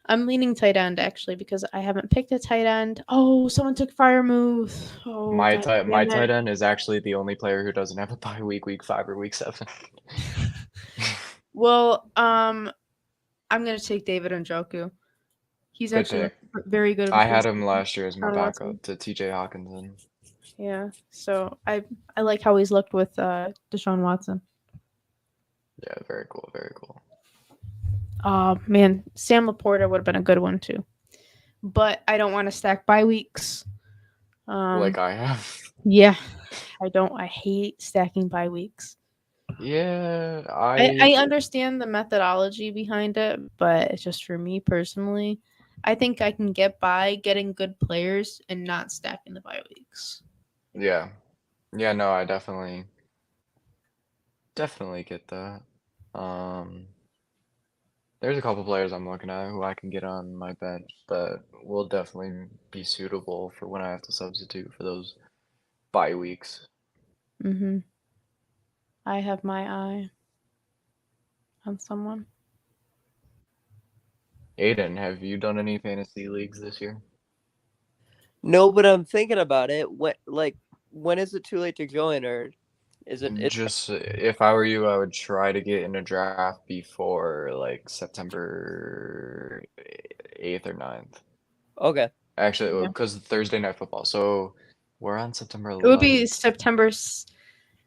I'm leaning tight end actually because I haven't picked a tight end. Oh, someone took Firemouth. Oh, My God tight damn it. end is actually the only player who doesn't have a bye week 5 or week 7. Well, I'm gonna take David Njoku. He's Good actually pick. very good. I had him last year as my Deshaun Watson. backup to TJ Hawkinson. Yeah, so I like how he's looked with Deshaun Watson. Yeah, very cool, very cool. Oh man, Sam Laporta would have been a good one too, but I don't want to stack bye weeks. Like I have. Yeah, I don't. I hate stacking bye weeks. Yeah, I understand the methodology behind it, but it's just for me personally, I think I can get by getting good players and not stacking the bye weeks. yeah. Yeah, no, I definitely get that. There's a couple players I'm looking at who I can get on my bench that will definitely be suitable for when I have to substitute for those bye weeks. Mm-hmm. I have my eye on someone. Aiden, have you done any fantasy leagues this year? No, but I'm thinking about it. When is it too late to join, or is it? Just if I were you, I would try to get in a draft before like September 8th or 9th. Okay. Actually, Yeah. because Thursday night football. So we're on September It would be 11th. September.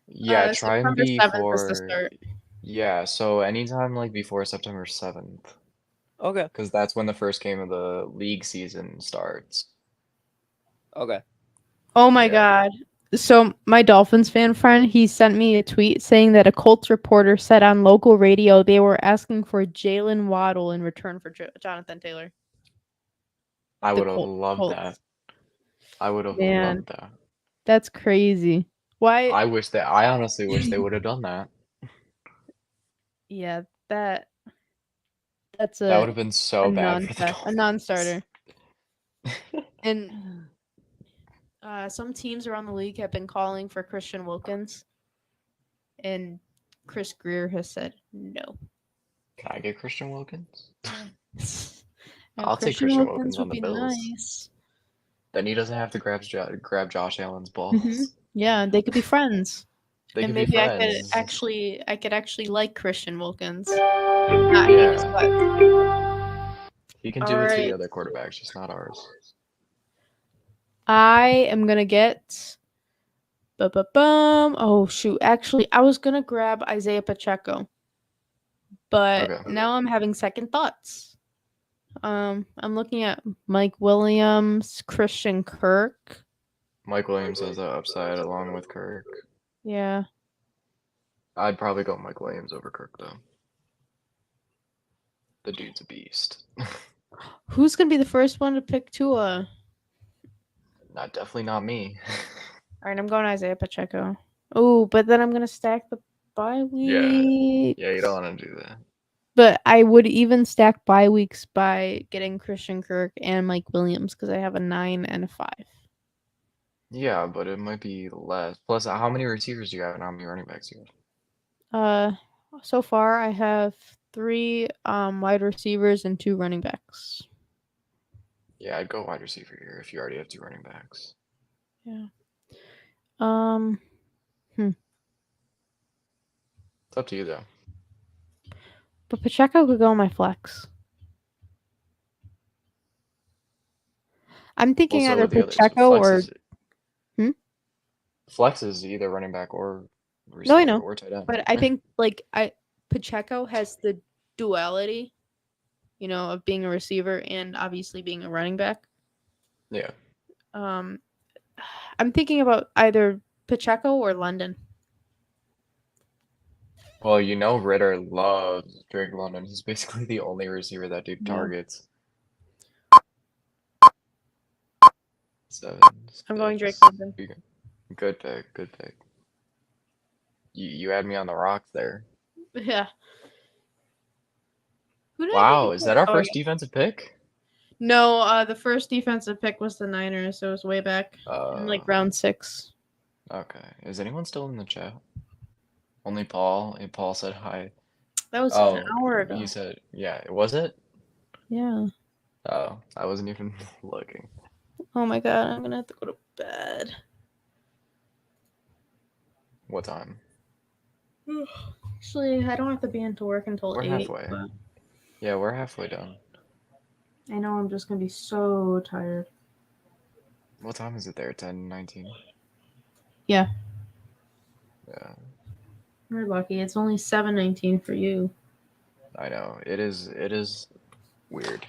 Yeah, try and September 7th is the before. start. Yeah, so anytime like before September 7th, Okay. because that's when the first game of the league season starts. Okay. Oh my Yeah. God. So my Dolphins fan friend, he sent me a tweet saying that a Colts reporter said on local radio they were asking for Jalen Waddle in return for Jonathan Taylor. I The would have loved Colts. that. I would have Man, loved that. that's crazy. Why? I honestly wish they would have done that. Yeah, that's That would a have been so bad for the a Dolphins. non-starter. And some teams around the league have been calling for Christian Wilkins, and Chris Greer has said no. Can I get Christian Wilkins? Yeah, I'll take Christian Wilkins would on the be Bills. nice. Then he doesn't have to grab Josh Allen's balls. Mhm. Yeah, they could be friends. They And could be maybe friends. I could actually like Christian Wilkins. Not hate his Yeah. butt. He can All do it to the right. other quarterbacks, just not ours. I am gonna get oh shoot. Actually, I was gonna grab Isaiah Pacheco. But Okay. now I'm having second thoughts. I'm looking at Mike Williams, Christian Kirk. Mike Williams has that upside along with Kirk. Yeah. I'd probably go Mike Williams over Kirk though. The dude's a beast. Who's gonna be the first one to pick Tua? Definitely not me. All right, I'm going Isaiah Pacheco. Oh, but then I'm gonna stack the bye week. Yeah, you don't want to do that. But I would even stack bye weeks by getting Christian Kirk and Mike Williams because I have a 9 and a 5. Yeah, but it might be less. Plus, how many receivers do you have and how many running backs do you have? So far I have 3 wide receivers and 2 running backs. Yeah, I'd go wide receiver here if you already have 2 running backs. Yeah. It's up to you though. But Pacheco could go on my flex. I'm thinking Well, so either would the others. Pacheco or Flex is either running back or no, I receiver know, or tight end. but I think Pacheco has the duality, of being a receiver and obviously being a running back. Yeah. I'm thinking about either Pacheco or London. Well, Ritter loves Drake London. He's basically the only receiver that dude targets. 7. I'm going Drake 6. London. Good pick. Good pick. You had me on the rocks there. Yeah. Who did I Wow, pick is that our Oh, first yeah. defensive pick? No, the first defensive pick was the Niners, so it was way back in round 6. Okay. Is anyone still in the chat? Only Paul. And Paul said hi. That was an hour ago. You said, yeah, was it? Yeah. Oh, I wasn't even looking. Oh my god, I'm gonna have to go to bed. What time? Actually, I don't have to be into work until We're 8. halfway. But Yeah, we're halfway done. I know I'm just gonna be so tired. What time is it there? 10:19? Yeah. Yeah, You're lucky. It's only 7:19 for you. I know. It is weird.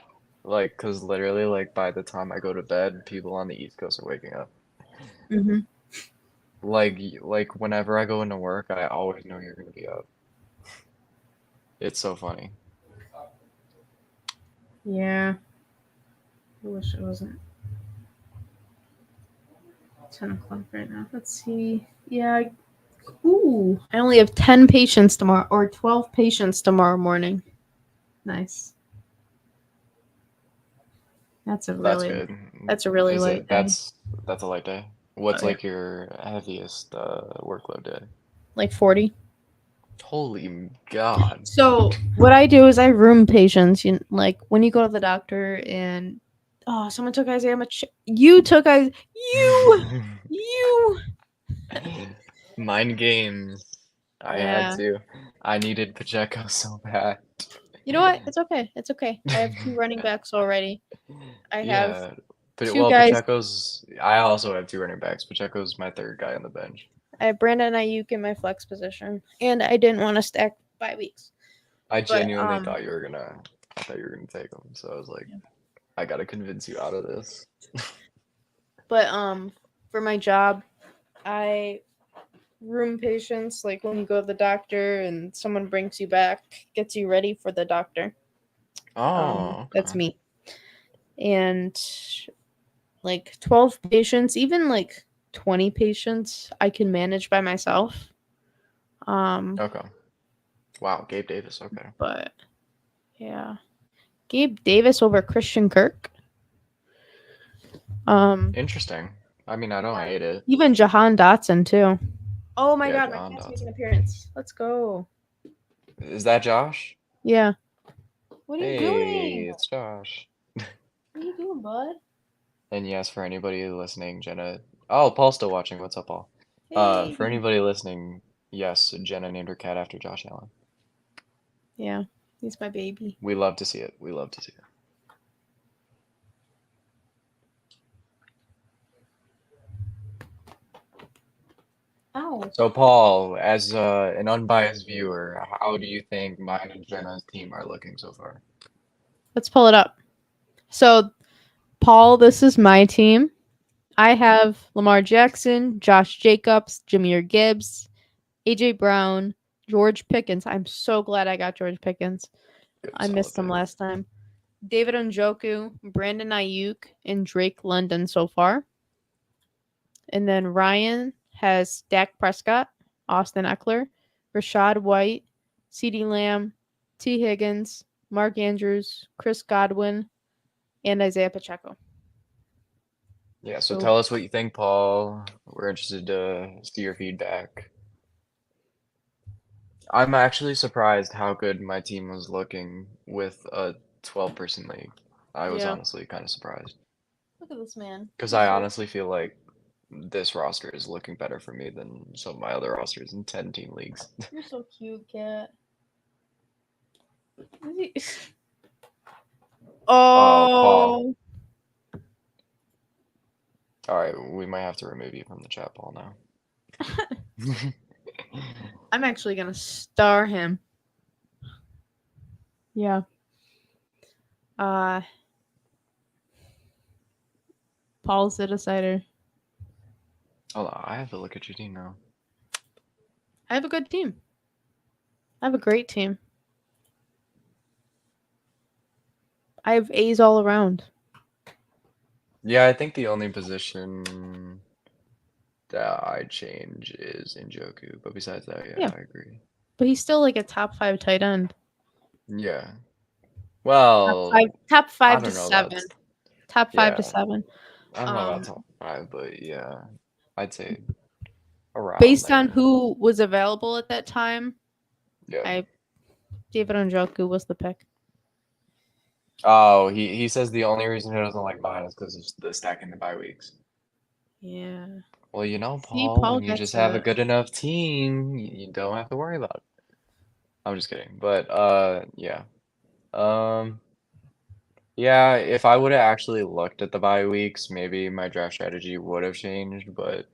Cause literally, by the time I go to bed, people on the East Coast are waking up. Mm-hmm. Like whenever I go into work, I always know you're gonna be up. It's so funny. Yeah. I wish it wasn't 10 o'clock right now. Let's see. Yeah. I only have 10 patients tomorrow, or 12 patients tomorrow morning. Nice. That's a That's really good. Is light it? day. That's a light day. What's Oh, yeah. like your heaviest workload day? Like 40. Holy God. So what I do is I room patients. Like when you go to the doctor and someone took Isaiah you took Isaiah. You. Mind games. I had Yeah. to. I needed Pacheco so bad. You know what? It's okay. It's okay. I have 2 running backs already. I have Yeah. But 2 well, guys. Pacheco's. I also have 2 running backs. Pacheco's my third guy on the bench. I have Brandon Ayuk in my flex position, and I didn't want to stack 5 weeks. I But genuinely thought you were gonna. I thought you were gonna take him. So I was like, I gotta convince you out of this. But for my job, I room patients. Like when you go to the doctor and someone brings you back, gets you ready for the doctor. Oh, That's okay. me. And like 12 patients, even like 20 patients, I can manage by myself. Okay. Wow, Gabe Davis. Okay. But yeah, Gabe Davis over Christian Kirk. Interesting. I mean, I don't hate it. Even Jahan Dotson too. Oh my Yeah, God, my John cat's Dotson. making an appearance. Let's go. Is that Josh? Yeah. What are you Hey, doing? it's Josh. What are you doing, bud? And yes, for anybody listening, Jenna. Oh, Paul's still watching. What's up, Paul? Hey. For anybody listening, yes, Jenna named her cat after Josh Allen. Yeah, he's my baby. We love to see it. We love to see it. Ow. So, Paul, as an unbiased viewer, how do you think mine and Jenna's team are looking so far? Let's pull it up. So, Paul, this is my team. I have Lamar Jackson, Josh Jacobs, Jameer Gibbs, AJ Brown, George Pickens. I'm so glad I got George Pickens. Good, I solid missed him pick. last time. David Njoku, Brandon Ayuk, and Drake London so far. And then Ryan has Dak Prescott, Austin Eckler, Rashad White, CeeDee Lamb, T. Higgins, Mark Andrews, Chris Godwin, and Isaiah Pacheco. Yeah, so So- tell us what you think, Paul. We're interested to see your feedback. I'm actually surprised how good my team was looking with a 12-person league. I was Yeah. honestly kind of surprised. Look at this man. Because I honestly feel like this roster is looking better for me than some of my other rosters in 10-team leagues. You're so cute, cat. Paul. Oh. All right, we might have to remove you from the chat, Paul, now. I'm actually going to star him. Yeah. Paul's the decider. Hold on, I have to look at your team now. I have a good team. I have a great team. I have A's all around. Yeah, I think the only position that I'd change is Njoku, but besides that, Yeah. I agree. But he's still like a top 5 tight end. Yeah. Well, Top I five to don't know 7. about Top 5 to yeah. 7. I don't know about top 5, but yeah, I'd say around Based on there. who was available at that time, Yeah. David Njoku was the pick. Oh, he says the only reason he doesn't like mine is because of the stacking the bye weeks. Yeah. Well, you know, See, Paul, Paul when you gets just have a it. good enough team, you don't have to worry about it. I'm just kidding, but yeah. Yeah, if I would have actually looked at the bye weeks, maybe my draft strategy would have changed, but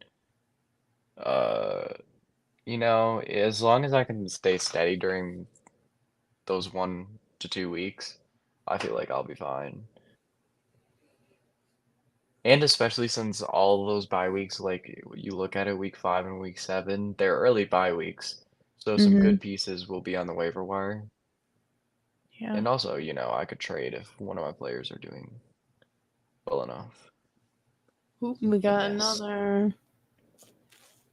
uh, you know, as long as I can stay steady during those 1 to 2 weeks, I feel like I'll be fine. And especially since all of those bye weeks, like you look at it, week 5 and week 7, they're early bye weeks. So some good pieces will be on the waiver wire. Yeah. And also, you know, I could trade if one of my players are doing well enough. Oop, we got Finesse. another.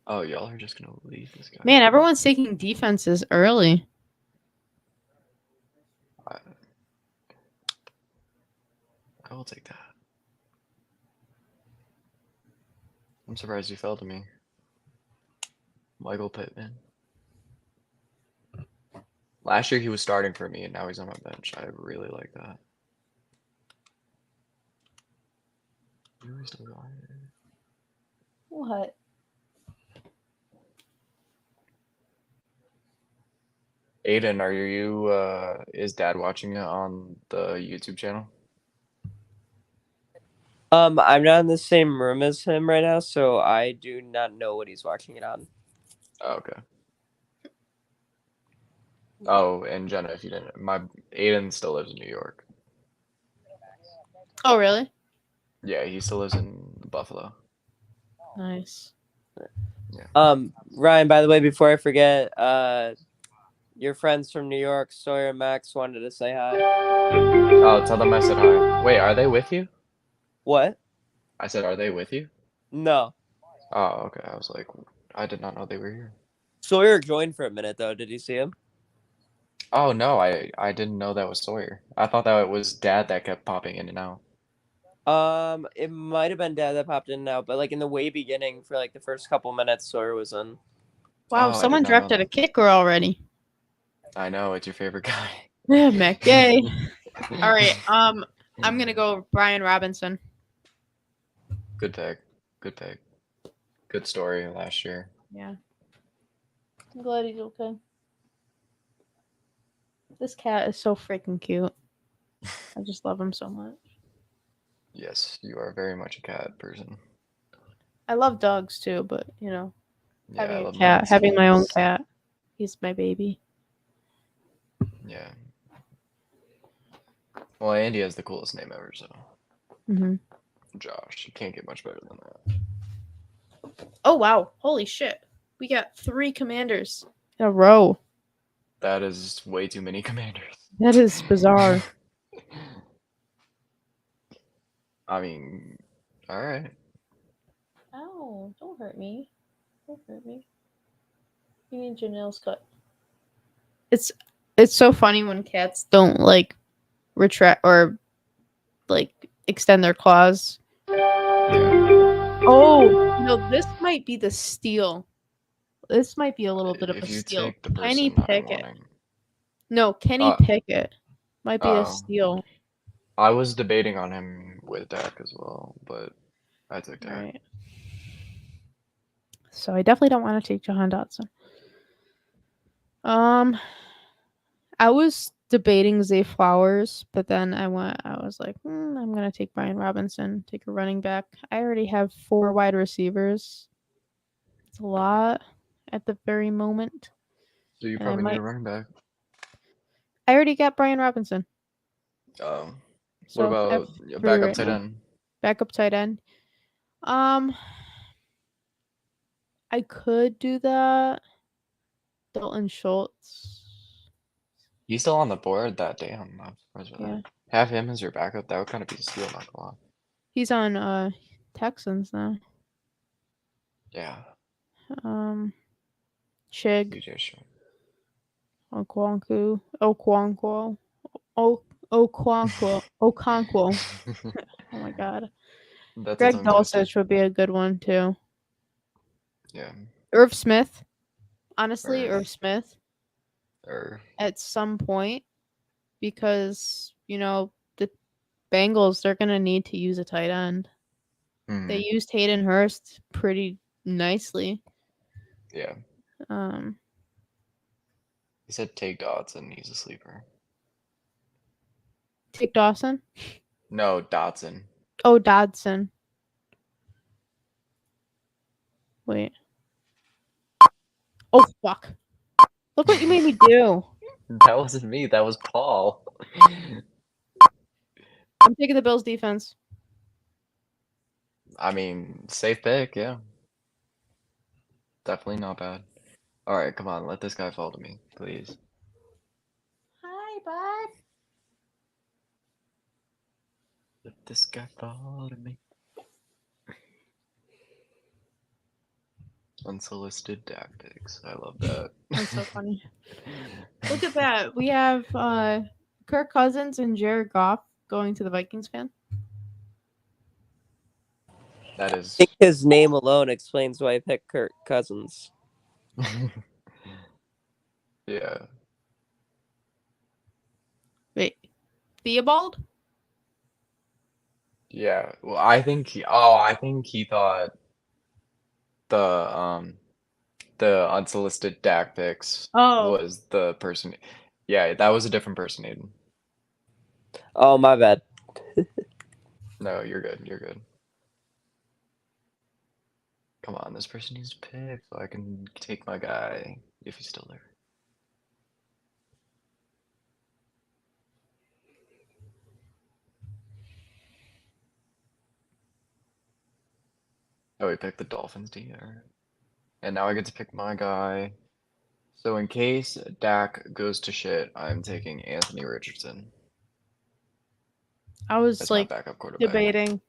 Oh, y'all are just gonna leave this guy. Man, everyone's taking defenses early. I will take that. I'm surprised you fell to me. Michael Pittman. Last year he was starting for me, and now he's on my bench. I really like that. Who is the guy? What? Aiden, are you is dad watching it on the YouTube channel? I'm not in the same room as him right now, so I do not know what he's watching it on. Oh, okay. Oh, and Jenna, if you didn't, my Aiden still lives in New York. Oh, really? Yeah, he still lives in Buffalo. Nice. Ryan, by the way, before I forget, your friends from New York, Sawyer and Max, wanted to say hi. Oh, tell them I said hi. Wait, are they with you? What? I said, are they with you? No. Oh, okay. I was like, I did not know they were here. Sawyer joined for a minute though. Did you see him? Oh no, I didn't know that was Sawyer. I thought that it was Dad that kept popping in and out. It might have been Dad that popped in and out, but like in the way beginning for like the first couple minutes, Sawyer was in. Wow, Oh, I did someone not know drafted a that. kicker already. I know, it's your favorite guy. Yeah, McGay. All right. I'm gonna go Brian Robinson. Good pick. Good pick. Good story last year. Yeah. I'm glad he's okay. This cat is so freaking cute. I just love him so much. Yes, you are very much a cat person. I love dogs too, but Yeah, I having a love cat, mine having my own too. cat, he's my baby. Yeah. Well, Andy has the coolest name ever, so Mm-hmm. Josh. You can't get much better than that. Oh wow! Holy shit! We got 3 commanders in a row. That is way too many commanders. That is bizarre. I mean, all right. Ow! Don't hurt me. Don't hurt me. You need your nails cut. It's so funny when cats don't like retract or like extend their claws. Oh no! This might be the steal. This might be a little bit of a If you steal. take the Kenny person I'm Pickett. wanting, No, Kenny Pickett might be a oh, steal. I was debating on him with Dak as well, but I took Dak. Right. So I definitely don't want to take Jahan Dotson. I was debating Zay Flowers, but then I was like, I'm gonna take Brian Robinson, take a running back. I already have 4 wide receivers. It's a lot at the very moment. So you And probably need a running back. I already got Brian Robinson. What So about free backup right tight now. end? Backup tight end. I could do that. Dalton Schultz. He's still on the board. That damn. I'm surprised with Yeah. that. Have him as your backup. That would kind of be a steal, not gonna lie. He's on Texans now. Yeah. Chig. DJ Shark. Okonkwo. Okonkwo. Oh my god. That's a Greg tongue twister. Dulcich would be a good one too. Yeah. Irv Smith. Honestly, Irv. Irv Smith Or at some point because, the Bengals, they're going to need to use a tight end. They used Hayden Hurst pretty nicely. yeah. He said take Dodson. He's a sleeper. Take Dawson? No, Dodson. Oh, Dodson. Wait. Oh, fuck. Look what you made me do. That wasn't me. That was Paul. I'm taking the Bills defense. I mean, safe pick, yeah. Definitely not bad. All right, come on, let this guy fall to me, please. Hi, bud. Let this guy fall to me. Unsolicited tactics. I love that. That's so funny. Look at that. We have Kirk Cousins and Jared Goff going to the Vikings fan. That I is. think his name alone explains why I picked Kirk Cousins. Yeah. Wait, Theobald? Yeah. Well, I think he thought the the unsolicited DAC picks Oh, was the person. Yeah, that was a different person, Aiden. Oh, my bad. No, you're good. You're good. Come on, this person needs to pick so I can take my guy if he's still there. Oh, he picked the Dolphins D. Alright. And now I get to pick my guy. So in case Dak goes to shit, I'm taking Anthony Richardson I was as my like backup quarterback. debating.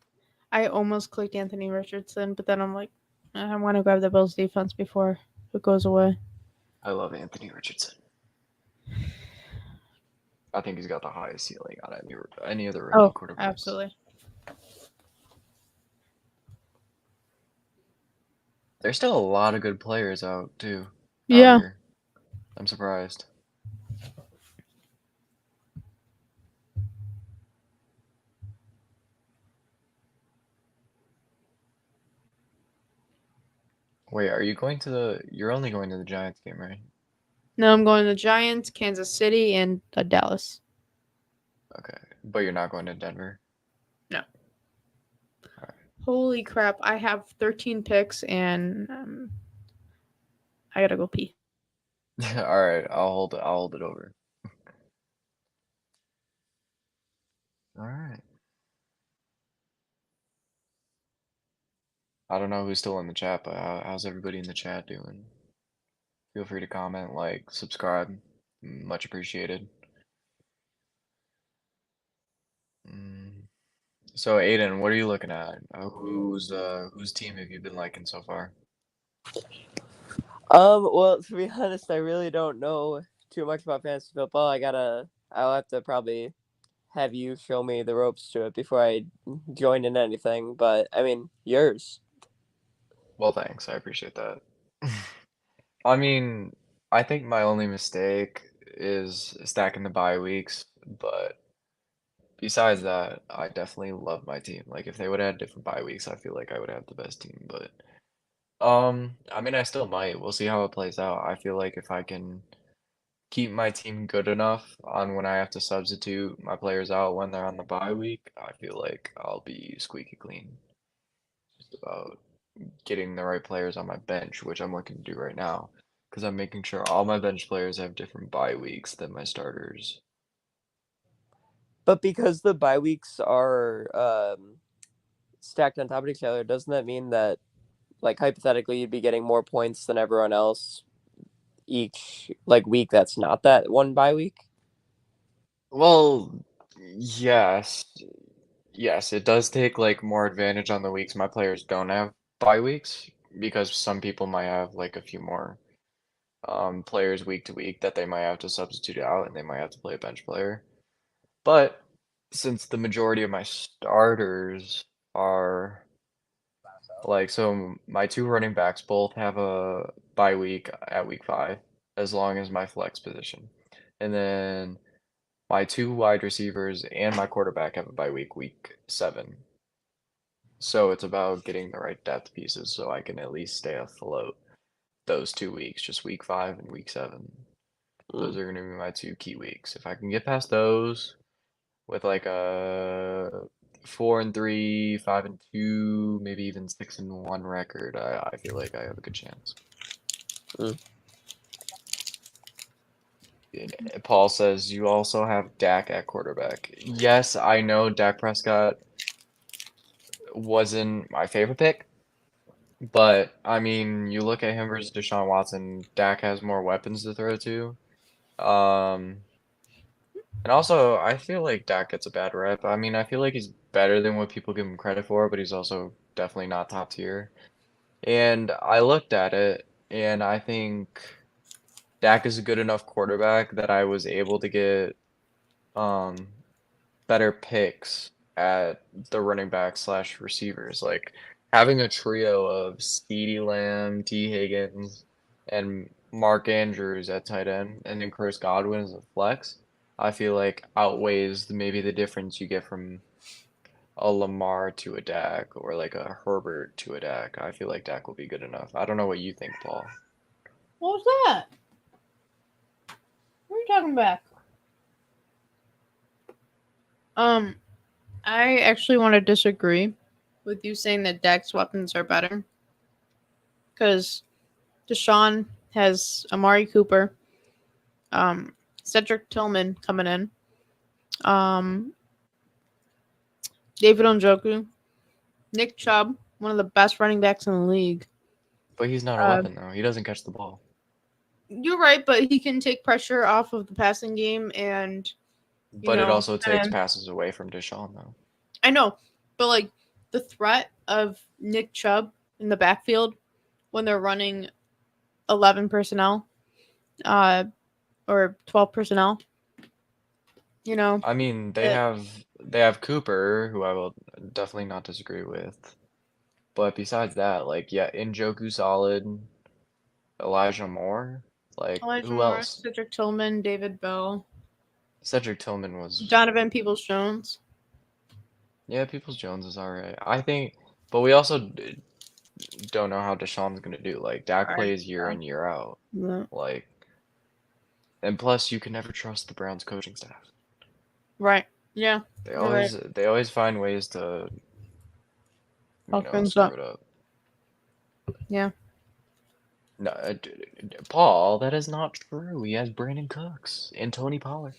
I almost clicked Anthony Richardson, but then I'm like, I want to grab the Bills defense before it goes away. I love Anthony Richardson. I think he's got the highest ceiling on any other rookie Oh, quarterbacks. absolutely. There's still a lot of good players out too. Out Yeah. here. I'm surprised. Wait, are you going to you're only going to the Giants game, right? No, I'm going to the Giants, Kansas City, and Dallas. Okay. But you're not going to Denver? No. Holy crap! I have 13 picks, and I gotta go pee. Alright, I'll hold it over. Alright. I don't know who's still in the chat, but how's everybody in the chat doing? Feel free to comment, like, subscribe. Much appreciated. So Aiden, what are you looking at? Whose team have you been liking so far? Well, to be honest, I really don't know too much about fantasy football. I'll have to probably have you show me the ropes to it before I join in anything. But I mean, yours. Well, thanks. I appreciate that. I mean, I think my only mistake is stacking the bye weeks, but besides that, I definitely love my team. Like if they would have had different bye weeks, I feel like I would have the best team, but I mean, I still might. We'll see how it plays out. I feel like if I can keep my team good enough on when I have to substitute my players out when they're on the bye week, I feel like I'll be squeaky clean. Just about getting the right players on my bench, which I'm looking to do right now, because I'm making sure all my bench players have different bye weeks than my starters. But because the bye weeks are stacked on top of each other, doesn't that mean that, like, hypothetically, you'd be getting more points than everyone else each week that's not that one bye week? Well, yes. Yes, it does take like more advantage on the weeks my players don't have bye weeks because some people might have like a few more players week to week that they might have to substitute out and they might have to play a bench player. But since the majority of my starters are like, so my two running backs both have a bye week at week 5, as long as my flex position. And then my two wide receivers and my quarterback have a bye week 7. So it's about getting the right depth pieces so I can at least stay afloat those 2 weeks, just week 5 and week 7. Those are going to be my two key weeks. If I can get past those with like a 4-3, 5-2, maybe even 6-1 record, I feel like I have a good chance. Paul says you also have Dak at quarterback. Yes, I know Dak Prescott wasn't my favorite pick, but I mean, you look at him versus Deshaun Watson, Dak has more weapons to throw to. And also, I feel like Dak gets a bad rep. I mean, I feel like he's better than what people give him credit for, but he's also definitely not top tier. And I looked at it, and I think Dak is a good enough quarterback that I was able to get better picks at the running back slash receivers. Like having a trio of CeeDee Lamb, T. Higgins, and Mark Andrews at tight end, and then Chris Godwin as a flex, I feel like outweighs maybe the difference you get from a Lamar to a Dak or like a Herbert to a Dak. I feel like Dak will be good enough. I don't know what you think, Paul. What was that? What are you talking about? I actually want to disagree with you saying that Dak's weapons are better. Because Deshaun has Amari Cooper, Cedric Tillman coming in, David Njoku, Nick Chubb, one of the best running backs in the league. But he's not a weapon though. He doesn't catch the ball. You're right, but he can take pressure off of the passing game, and But it also takes passes away from Deshaun though. I know, but like the threat of Nick Chubb in the backfield when they're running 11 personnel, or 12 personnel. I mean, they have Cooper, who I will definitely not disagree with. But besides that, like, yeah, Njoku solid, Elijah Moore, like, Elijah who Moore, else? Cedric Tillman, David Bell, Cedric Tillman was, Donovan Peoples-Jones. yeah, Peoples-Jones is all right. I think, but we also don't know how Deshaun's gonna do. Like, Dak plays year in, year out. Yeah. Like, and plus, you can never trust the Browns coaching staff. Right. Yeah. They always find ways to, screw it up. Yeah. No, Paul, that is not true. He has Brandon Cooks and Tony Pollard.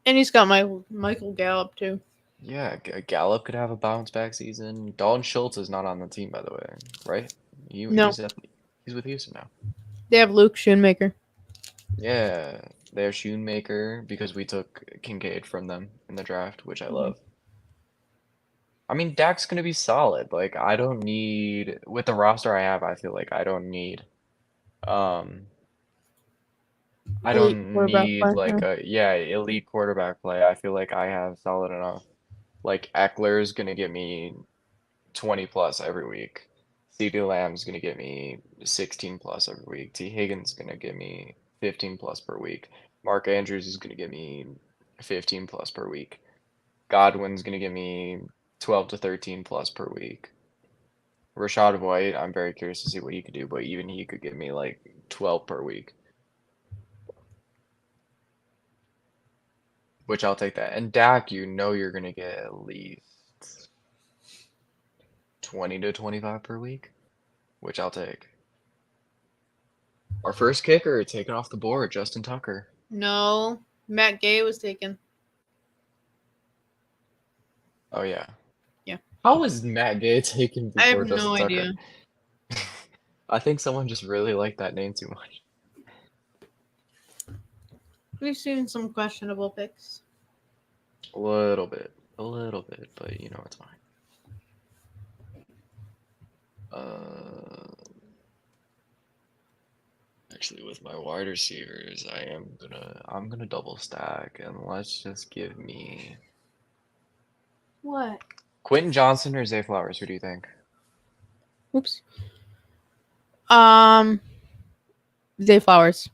And he's got Michael Gallup too. Yeah, Gallup could have a bounce back season. Dalton Schultz is not on the team, by the way, right? No. He's with Houston now. They have Luke Schoonmaker. Yeah, they have Schoonmaker because we took Kincaid from them in the draft, which I love. I mean, Dak's gonna be solid. Like, I don't need, with the roster I have, I feel like I don't need, I don't need like elite quarterback play. I feel like I have solid enough. Like Eckler's gonna get me 20 plus every week. CeeDee Lamb's gonna get me 16 plus every week. T. Higgins gonna get me 15 plus per week. Mark Andrews is gonna get me 15 plus per week. Godwin's gonna get me 12 to 13 plus per week. Rashad White, I'm very curious to see what he could do, but even he could give me like 12 per week. Which I'll take that. And Dak, you're gonna get at least 20 to 25 per week, which I'll take. Our first kicker taken off the board, Justin Tucker. No, Matt Gay was taken. Oh yeah. Yeah. How was Matt Gay taken I before have Justin no Tucker? idea. I think someone just really liked that name too much. We've seen some questionable picks. A little bit, but it's fine. Actually, with my wide receivers, I'm gonna double stack, and let's just give me What? Quentin Johnson or Zay Flowers. Who do you think? Oops. Zay Flowers.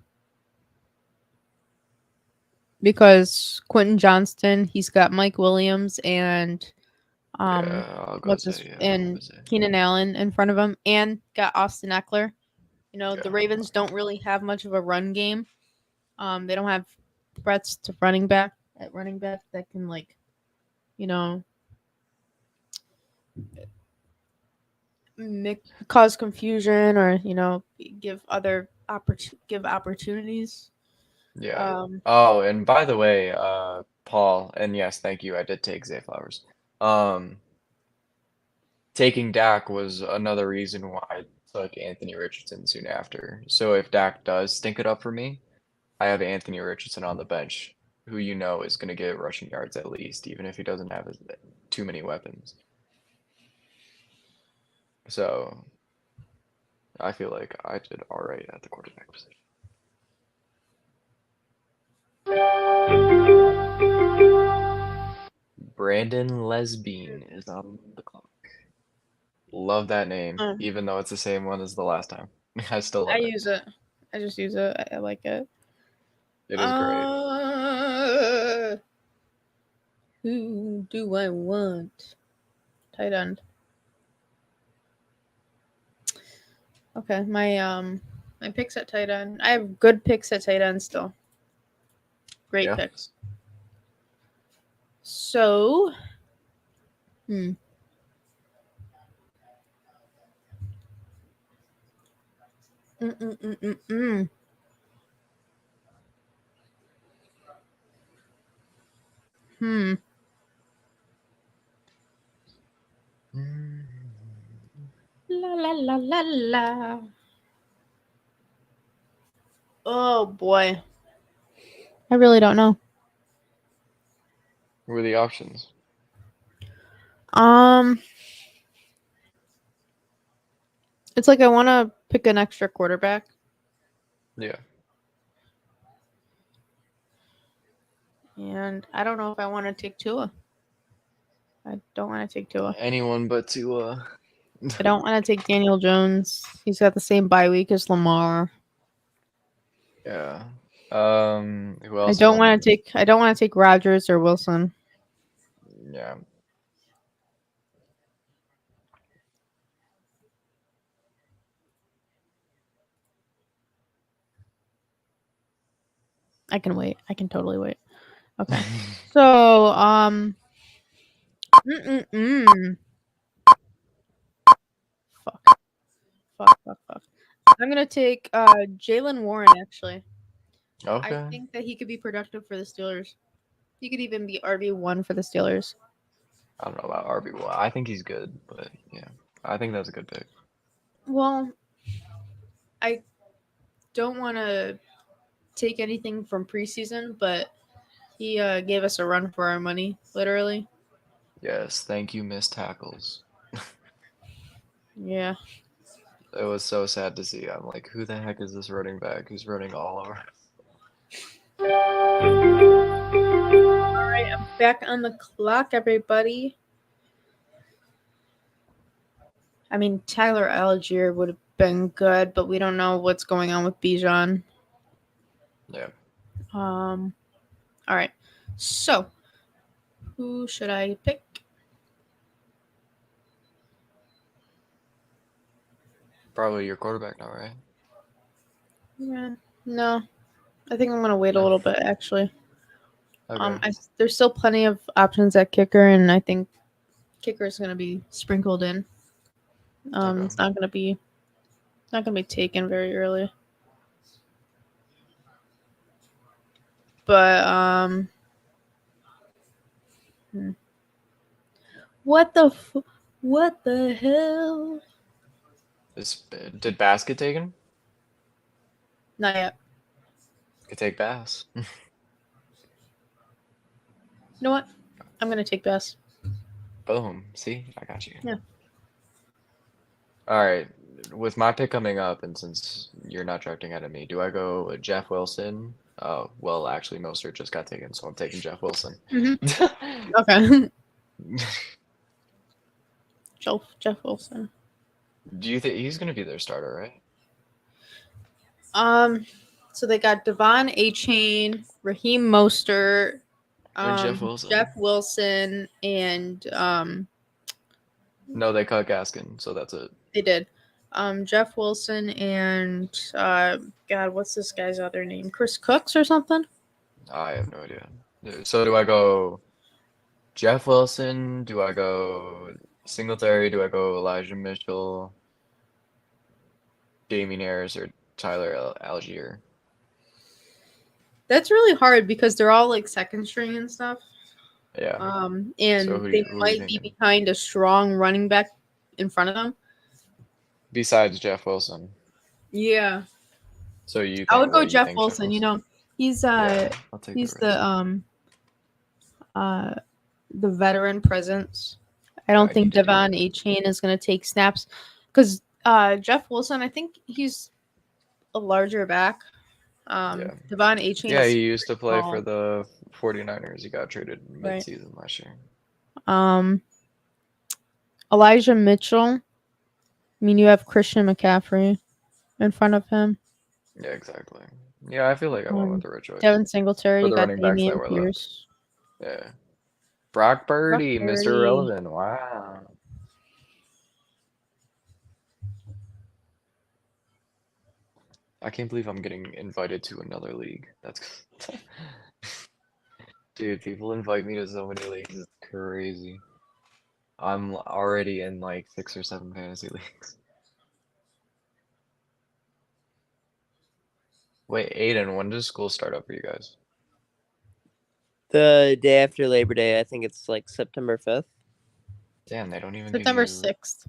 Because Quentin Johnston, he's got Mike Williams and I'll go Zay. and Keenan Allen in front of him, and got Austin Eckler. The Ravens don't really have much of a run game. They don't have threats to running back that can cause confusion or give opportunities. Yeah. Oh, and by the way, Paul, and yes, thank you. I did take Zay Flowers. Taking Dak was another reason why I took Anthony Richardson soon after. So if Dak does stink it up for me, I have Anthony Richardson on the bench, who is going to get rushing yards at least, even if he doesn't have too many weapons. So I feel like I did all right at the quarterback position. Brandon Lesbine is on the clock. Love that name, Mm. even though it's the same one as the last time. I still I love it. use it. I just use it. I like it. It is great. Who do I want? Tight end. Okay, my picks at tight end. I have good picks at tight end still. Great Yeah. picks. So, Mm. La la la la la. Oh boy. I really don't know. What are the options? It's like I want to pick an extra quarterback. Yeah. And I don't know if I want to take Tua. I don't want to take Tua. Anyone but I don't want to take Daniel Jones. He's got the same bye week as Lamar. Yeah. Who I else is don't on want to take. I don't want to take Rodgers or Wilson. Yeah. I can wait. I can totally wait. Okay. So, fuck. I'm gonna take Jalen Warren. Actually, I Okay. think that he could be productive for the Steelers. He could even be RB1 for the Steelers. I don't know about RB1. I think he's good, but yeah. I think that's a good pick. Well, I don't want to take anything from preseason, but he gave us a run for our money, literally. Yes, thank you, Miss Tackles. Yeah. It was so sad to see. I'm like, who the heck is this running back who's running all over? All right, I'm back on the clock, everybody. I mean, Tyler Algier would have been good, but we don't know what's going on with Bijan. Yeah. All right. So, who should I pick? Probably your quarterback now, right? Yeah. No, I think I'm gonna wait a No. little bit. Actually, Okay. there's still plenty of options at kicker, and I think kicker is gonna be sprinkled in. Okay. It's not gonna be taken very early. But what the hell? Did Bass get taken? Not yet. Could take Bass. You know what? I'm gonna take Bass. Boom. See? I got you. Yeah. All right. With my pick coming up, and since you're not drafting ahead of me, do I go with Jeff Wilson? Oh, well, actually, Mostert just got taken, so I'm taking Jeff Wilson. Okay. Jeff Wilson. Do you think he's going to be their starter, right? So they got Devon Achane, Raheem Mostert, Or Jeff Wilson? Jeff Wilson, and No, they cut Gaskin, so that's it. they did. Jeff Wilson and God, what's this guy's other name? Chris Cooks or something? I have no idea. So do I go Jeff Wilson? Do I go Singletary? Do I go Elijah Mitchell, Damien Harris, or Tyler Algier? That's really hard because they're all like second string and stuff. Yeah. And So who they are you might be thinking? behind a strong running back in front of them. Besides Jeff Wilson. Yeah. So you think I would go what, you Jeff think Wilson. You know, he's Yeah, I'll take he's the the veteran presence. I don't I think need to do Devon that. Achane is going to take snaps because Jeff Wilson, I think he's a larger back. Yeah. Devon Achane Yeah, is he used to play for small. the 49ers. He got traded Right. mid-season last year. Elijah Mitchell I mean, you have Christian McCaffrey in front of him. Yeah, exactly. Yeah, I feel like I went with the right choice. Devin Singletary, For you the got running backs that Damian were left. Pierce. Yeah. Brock Purdy, Mr. Purdy. Irrelevant. Wow. I can't believe I'm getting invited to another league. That's Dude, people invite me to so many leagues. It's crazy. I'm already in like 6 or 7 fantasy leagues. Wait, Aiden, when does school start up for you guys? The day after Labor Day, I think it's like September 5th, Damn, they don't even give September you 6th.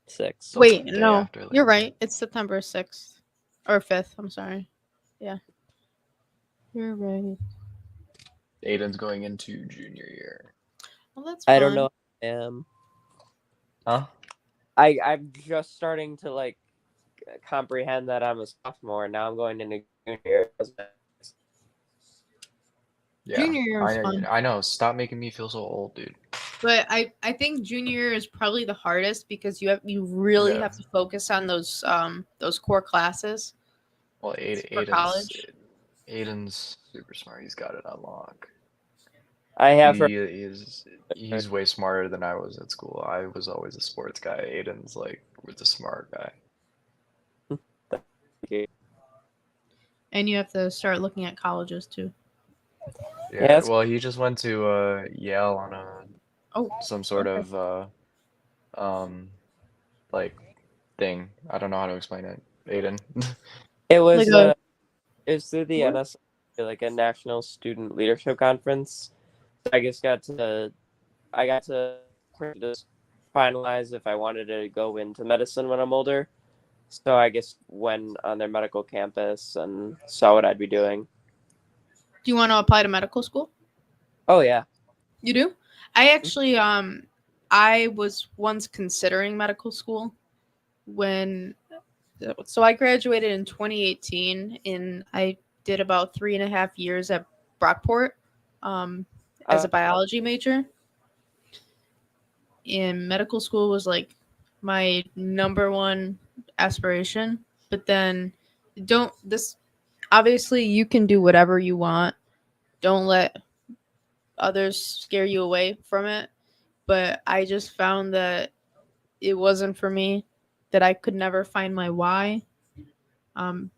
6th. till Wait, the day no. after You're Labor Day. right. It's September 6th. Or 5th. I'm sorry. Yeah. You're right. Aiden's going into junior year. Well, that's I fun. don't know. Huh? I'm just starting to like comprehend that I'm a sophomore. Now I'm going into junior year. Yeah. Junior year was fun. I know. Stop making me feel so old, dude. But I think junior year is probably the hardest because you really Yeah. have to focus on those core classes Well, for college. Aiden's super smart. He's got it on lock. I have heard. He's way smarter than I was at school. I was always a sports guy. Aiden's like was a smart guy. And you have to start looking at colleges too. Yeah. Yes. Well, he just went to Yale on Oh, some sort okay. of like thing. I don't know how to explain it. Aiden. It was Like a it was through the What? NS, like a National Student Leadership Conference. So I got to just finalize if I wanted to go into medicine when I'm older. So I guess went on their medical campus and saw what I'd be doing. Do you want to apply to medical school? Oh yeah. You do? I actually I was once considering medical school when so I graduated in 2018 and I did about 3.5 years at Brockport as a biology major. And medical school was like my number one aspiration. But then don't this obviously you can do whatever you want. Don't let others scare you away from it. But I just found that it wasn't for me, that I could never find my why. Um,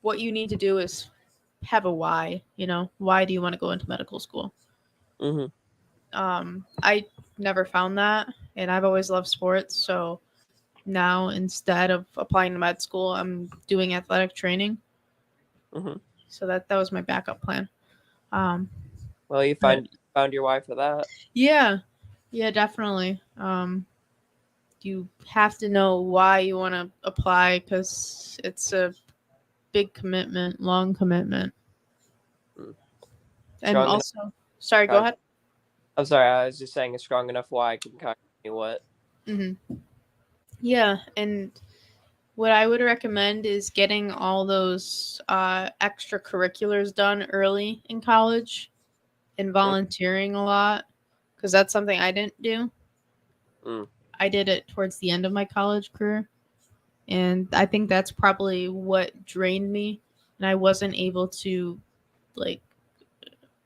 what you need to do is have a why. Why do you want to go into medical school? Mm-hmm. I never found that, and I've always loved sports. So now instead of applying to med school, I'm doing athletic training. Mm-hmm. So that was my backup plan. Well, you found your why for that. Yeah, definitely. You have to know why you want to apply because it's a big commitment, long commitment. And Strong also, sorry, go ahead. I'm sorry, I was just saying a strong enough why can kind of what. Mm-hmm. Yeah, and what I would recommend is getting all those extracurriculars done early in college and volunteering a lot because that's something I didn't do. I did it towards the end of my college career, and I think that's probably what drained me, and I wasn't able to like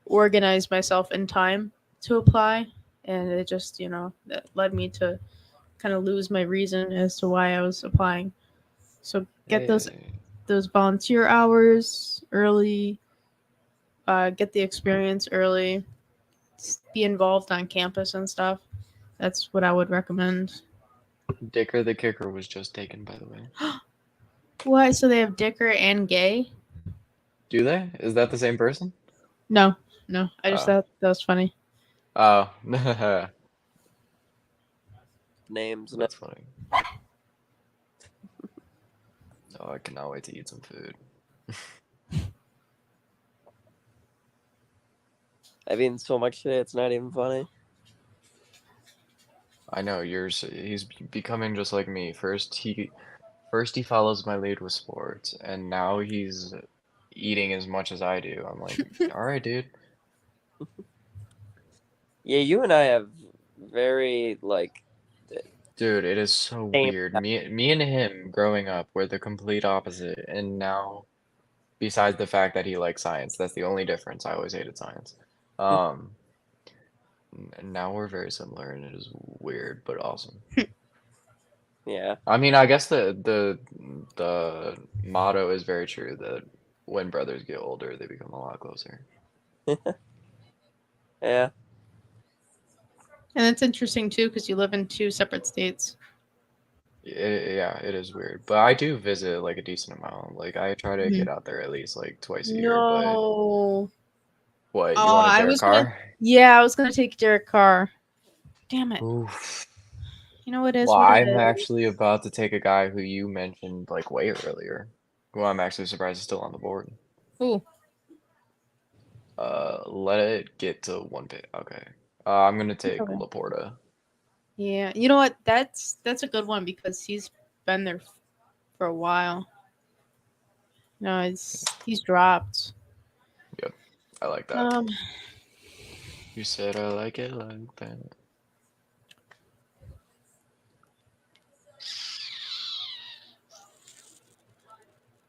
organize myself in time to apply, and it just that led me to kind of lose my reason as to why I was applying. So get those volunteer hours early, get the experience early, be involved on campus and stuff. That's what I would recommend. Dicker the kicker was just taken, by the way. What? So they have Dicker and Gay? Do they? Is that the same person? No. I just thought that was funny. Oh. Names. That's funny. Oh, I cannot wait to eat some food. I've eaten so much today, it's not even funny. I know he's becoming just like me. First he follows my lead with sports, and now he's eating as much as I do. I'm like, all right, dude. Yeah, you and I have very Dude, it is so Same. weird. Me and him growing up were the complete opposite, and now, besides the fact that he likes science, that's the only difference. I always hated science. Um, now we're very similar, and it is weird but awesome. Yeah. I mean, I guess the motto is very true that when brothers get older, they become a lot closer. Yeah. And it's interesting too because you live in two separate states. Yeah, it is weird, but I do visit like a decent amount. Like I try to get out there at least like twice a year. But No. what, you Oh, want to I Derek was gonna. Carr? Yeah, I was gonna take Derek Carr. Damn it. Oof. You know it is Well, what it I'm is. actually about to take a guy who you mentioned like way earlier, who I'm actually surprised is still on the board. Ooh. Let it get to one pick. Okay. I'm gonna take Okay. Laporta. Yeah. You know what? That's a good one because he's been there for a while. No, he's dropped. Yep, I like that. Um. You said I like it like that.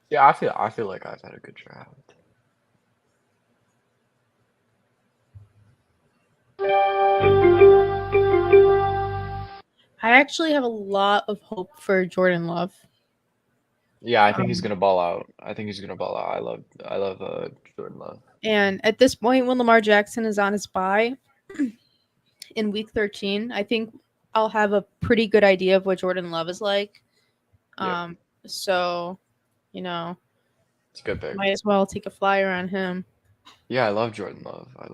Yeah, I feel like I've had a good draft. I actually have a lot of hope for Jordan Love. Yeah, I think he's Um, gonna ball out. I think he's gonna ball out. I love Jordan Love. And at this point, when Lamar Jackson is on his bye in week 13, I think I'll have a pretty good idea of what Jordan Love is like. Yep. So, you know, It's a good pick. might as well take a flyer on him. Yeah, I love Jordan Love. I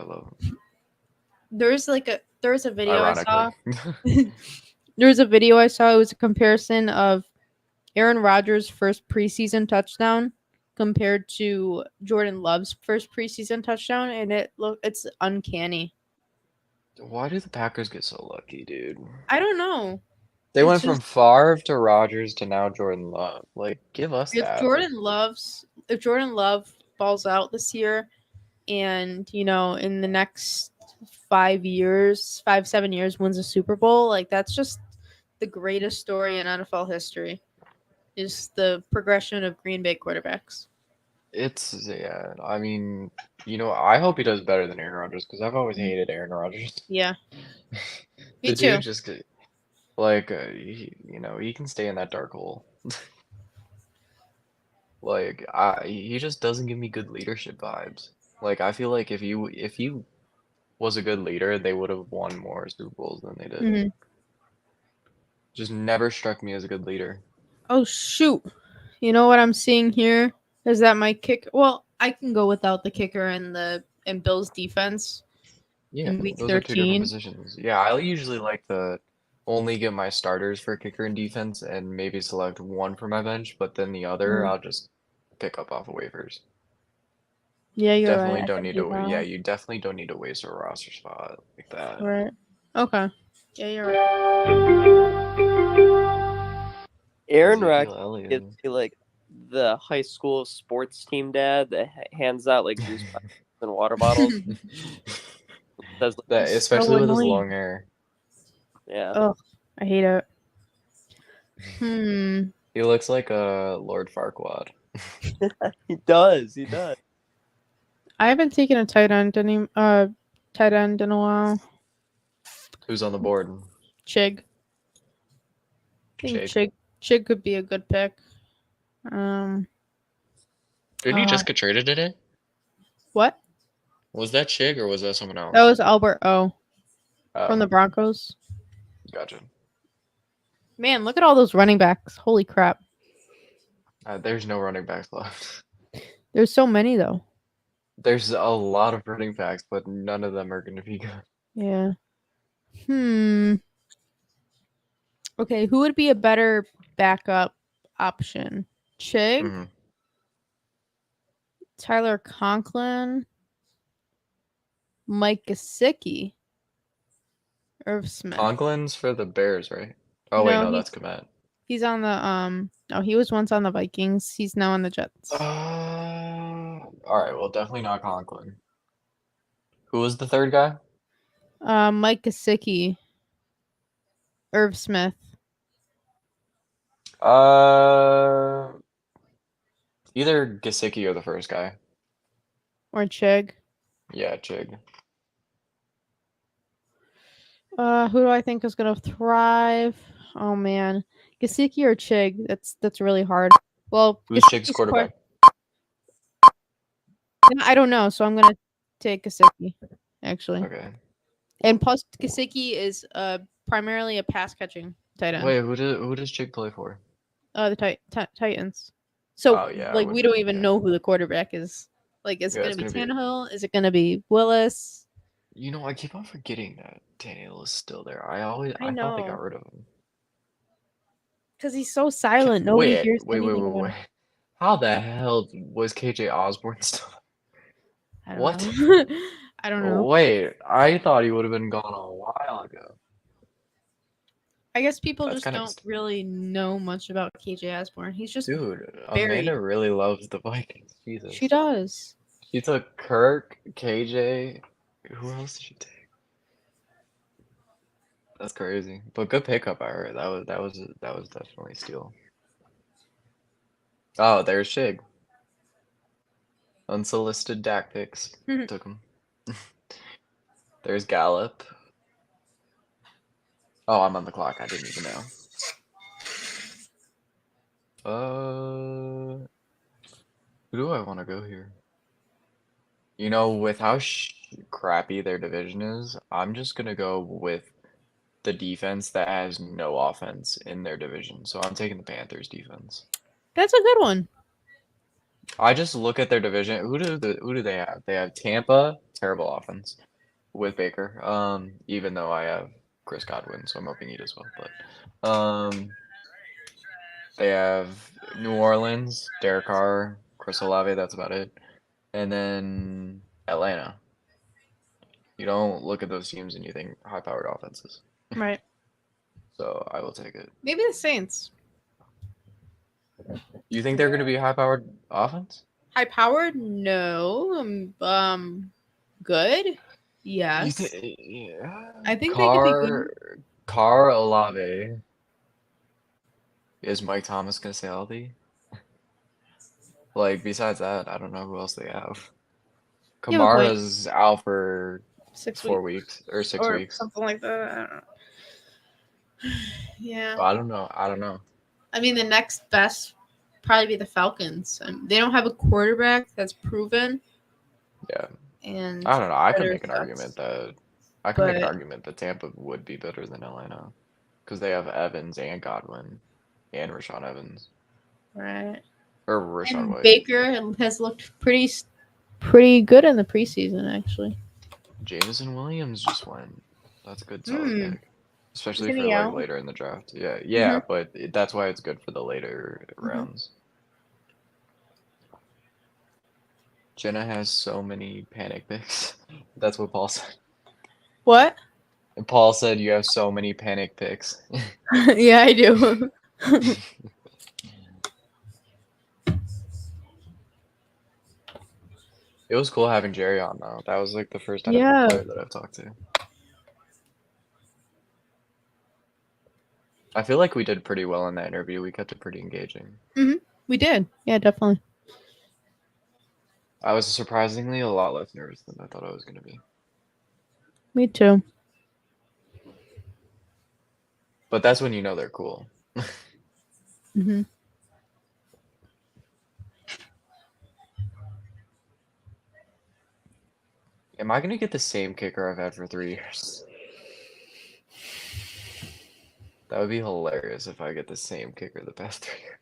love him. There's a video I saw. Ironically. There was a video I saw. It was a comparison of Aaron Rodgers' first preseason touchdown compared to Jordan Love's first preseason touchdown, and it's uncanny. Why do the Packers get so lucky, dude? I don't know. They It's went from just Favre to Rodgers to now Jordan Love. Like, give us if that. Jordan Love balls out this year, and in the next 5 7 years wins a Super Bowl, like that's just the greatest story in NFL history. Is the progression of Green Bay quarterbacks. Yeah, I mean, I hope he does better than Aaron Rodgers because I've always hated Aaron Rodgers. Yeah, me The too. dude just like he can stay in that dark hole. Like he just doesn't give me good leadership vibes. Like I feel like if he was a good leader, they would have won more Super Bowls than they did. Mhm. Just never struck me as a good leader. Oh shoot! You know what I'm seeing here is that my kick. Well, I can go without the kicker and Bill's defense Yeah, in week those are two different 13. positions. Yeah, I usually like to only get my starters for kicker and defense and maybe select one for my bench, but then the other I'll just pick up off of waivers. Yeah, you're right. Definitely I don't can need do to, yeah, that. you definitely don't need to waste a roster spot like that. Right. Okay. Yeah, you're right. Aaron Ezekiel Rodgers gives Elliott. me like the high school sports team dad that hands out like juice boxes and water bottles. Says, like, That, It's so especially with his annoying. long hair. yeah. Oh, I hate it. Hmm. He looks like a Lord Farquaad. He does. He does. I haven't taken a tight end in a while. Who's on the board? Chig. I think Chig could be a good pick. Didn't he Uh, just get traded today? what? Was that Chig or was that someone else? That was Albert O from the Oh, Broncos. gotcha. Man, look at all those running backs. Holy crap. There's no running backs left. There's so many though. There's a lot of running backs, but none of them are going to be good. Yeah. Okay, who would be a better backup option? Chig? Mhm. Tyler Conklin? Mike Gesicki? Irv Smith? Conklin's for the Bears, right? Oh wait, No, no, that's Komet. he's on the no, he was once on the Vikings. He's now on the Jets. All right, well, definitely not Conklin. Who was the third guy? Mike Gesicki. Irv Smith. Either Gesicki or the first guy. Or Chig. Yeah, Chig. Who do I think is gonna thrive? Oh man, Gesicki or Chig? That's really hard. Well, Who's Chig's Gesicki's quarterback? I don't know, so I'm gonna take Gesicki. Actually, Okay. and plus Gesicki is primarily a pass catching tight end. Wait, who does Chig play for? The Titans. So Oh yeah, I like we wouldn't. don't even Yeah. know who the quarterback is. Like, is it Yeah, gonna it's be gonna be. Tannehill? Is it gonna be Willis? You know, I keep on forgetting that Tannehill is still there. I I thought they got know, rid of him. because he's so silent. Nobody hears anything about Wait. him. How the hell was KJ Osborne still? I don't What? know. I don't know. Wait, I thought he would have been gone a while ago. I guess people That's just kind of don't really know much about KJ Osborne. He's just dude. buried. Amanda really loves the Vikings. She Jesus. does. She took Kirk, KJ. Who else did she take? That's crazy. But good pickup by her. That was definitely a steal. Oh, there's Shig. Unsolicited Dak picks. Took him. There's Gallup. Oh, I'm on the clock. I didn't even know. Who do I want to go here? You know, with how crappy their division is, I'm just gonna go with the defense that has no offense in their division. So I'm taking the Panthers defense. That's a good one. I just look at their division. Who do they have? They have Tampa, terrible offense with Baker. Even though I have Chris Godwin, so I'm hoping he does well. But they have New Orleans, Derek Carr, Chris Olave. That's about it. And then Atlanta. You don't look at those teams and you think high-powered offenses. Right. So I will take it. Maybe the Saints. You think they're going to be a high-powered offense? High powered? No. Good? Yes. Yeah. I think they could be good. Carr, Olave. Is Mike Thomas going to stay healthy? Like, besides that, I don't know who else they have. You have a point. Kamara's out for 6 4 weeks. weeks or 6 Or weeks. something like that. I don't know. Yeah. I don't know. I mean, the next best probably be the Falcons. They don't have a quarterback that's proven. Yeah. And I don't know. I could better make an argument sucks. that Tampa would be better than Atlanta because they have Evans and Godwin and Rashawn Evans Right. or Rashawn And White. Baker has looked pretty good in the preseason, actually. Jameson Williams just went. That's a good solid pick, especially Isn't for he like out? later in the draft. Yeah, but that's why it's good for the later rounds. Jenna has so many panic picks. That's what Paul said. What? And Paul said you have so many panic picks. Yeah, I do. It was cool having Jerry on though. That was like the first NFL Yeah. player that I've talked to. I feel like we did pretty well in that interview. We kept it pretty engaging. We did. Yeah, definitely. I was surprisingly a lot less nervous than I thought I was going to be. Me too. But that's when you know they're cool. Mhm. Am I going to get the same kicker I've had for 3 years? That would be hilarious if I get the same kicker the past 3 years.